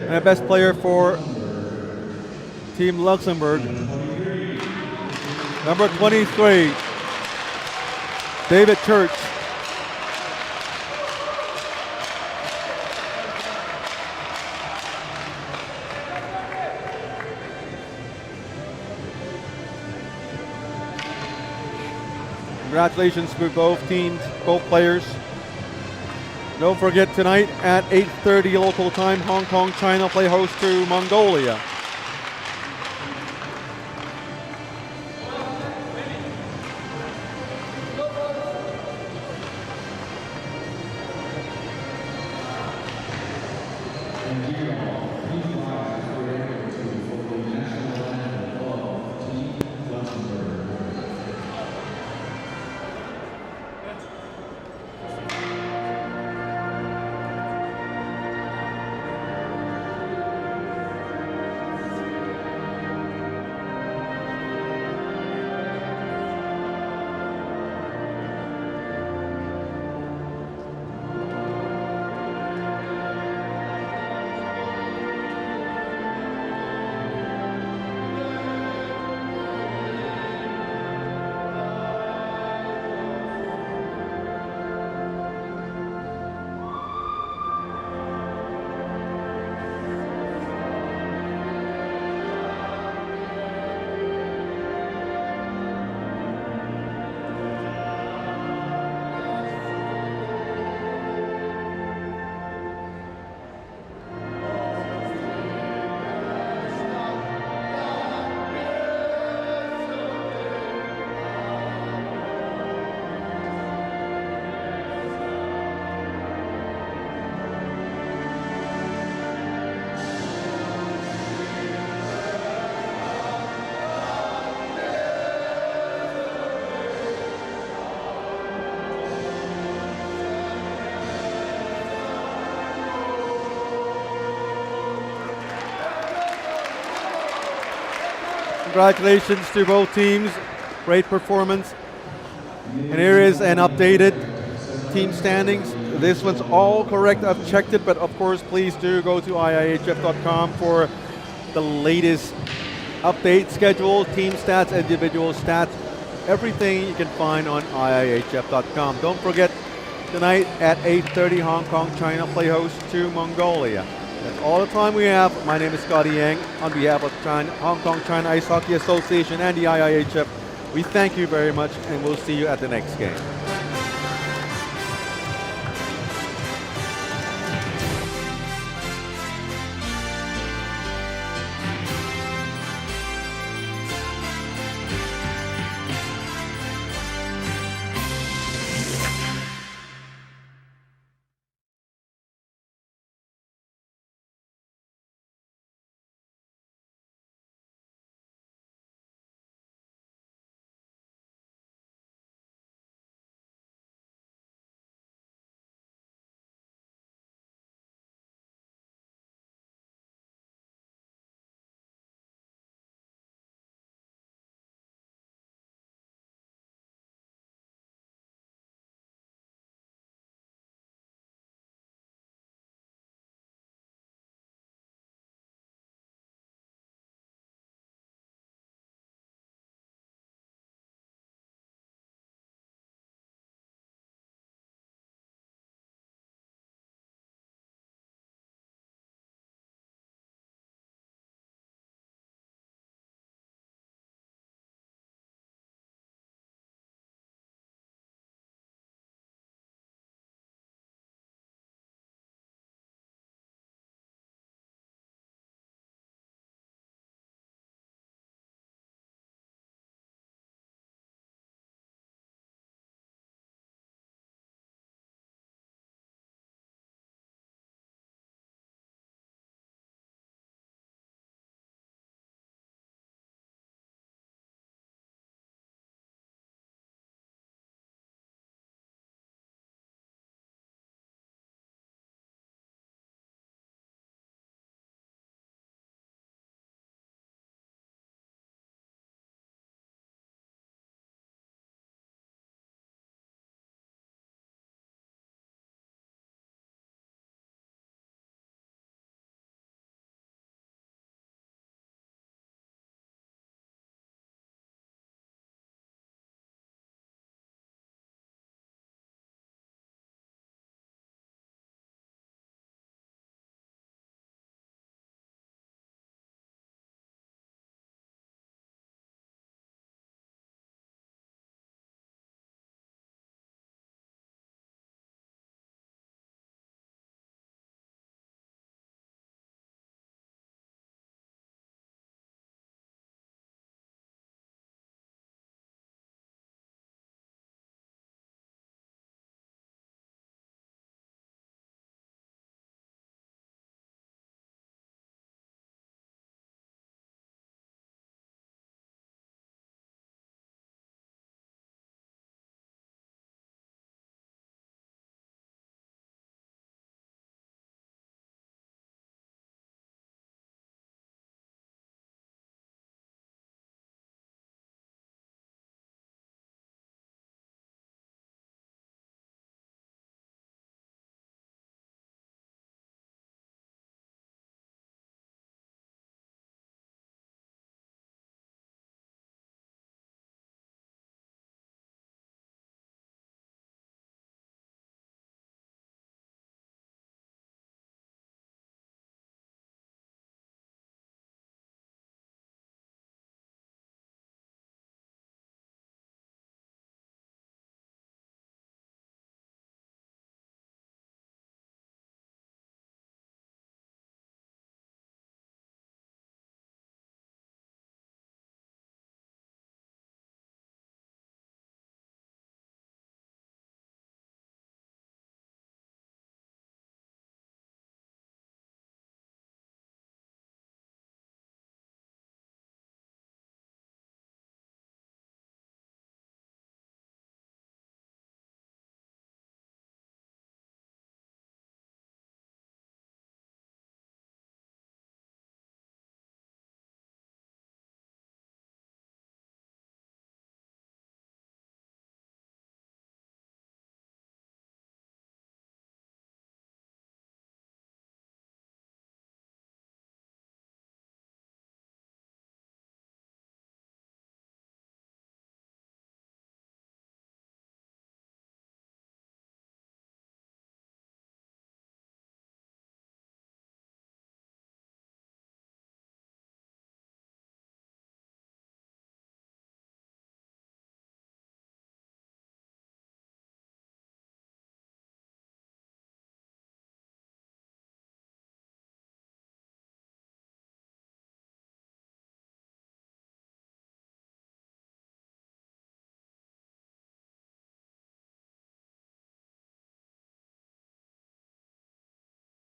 And the best player for Team Luxembourg, number 23, David Church. Congratulations to both teams, both players. Don't forget tonight at 8:30 local time, Hong Kong, China play host to Mongolia. Congratulations to both teams, great performance. And here is an updated team standings. This one's all correct, I've checked it, but of course please do go to IIHF.com for the latest update schedule, team stats, individual stats, everything you can find on IIHF.com. Don't forget, tonight at 8:30 Hong Kong, China play host to Mongolia. That's all the time we have. My name is Scotty Yang. On behalf of Hong Kong China Ice Hockey Association and the IIHF, we thank you very much and we'll see you at the next game.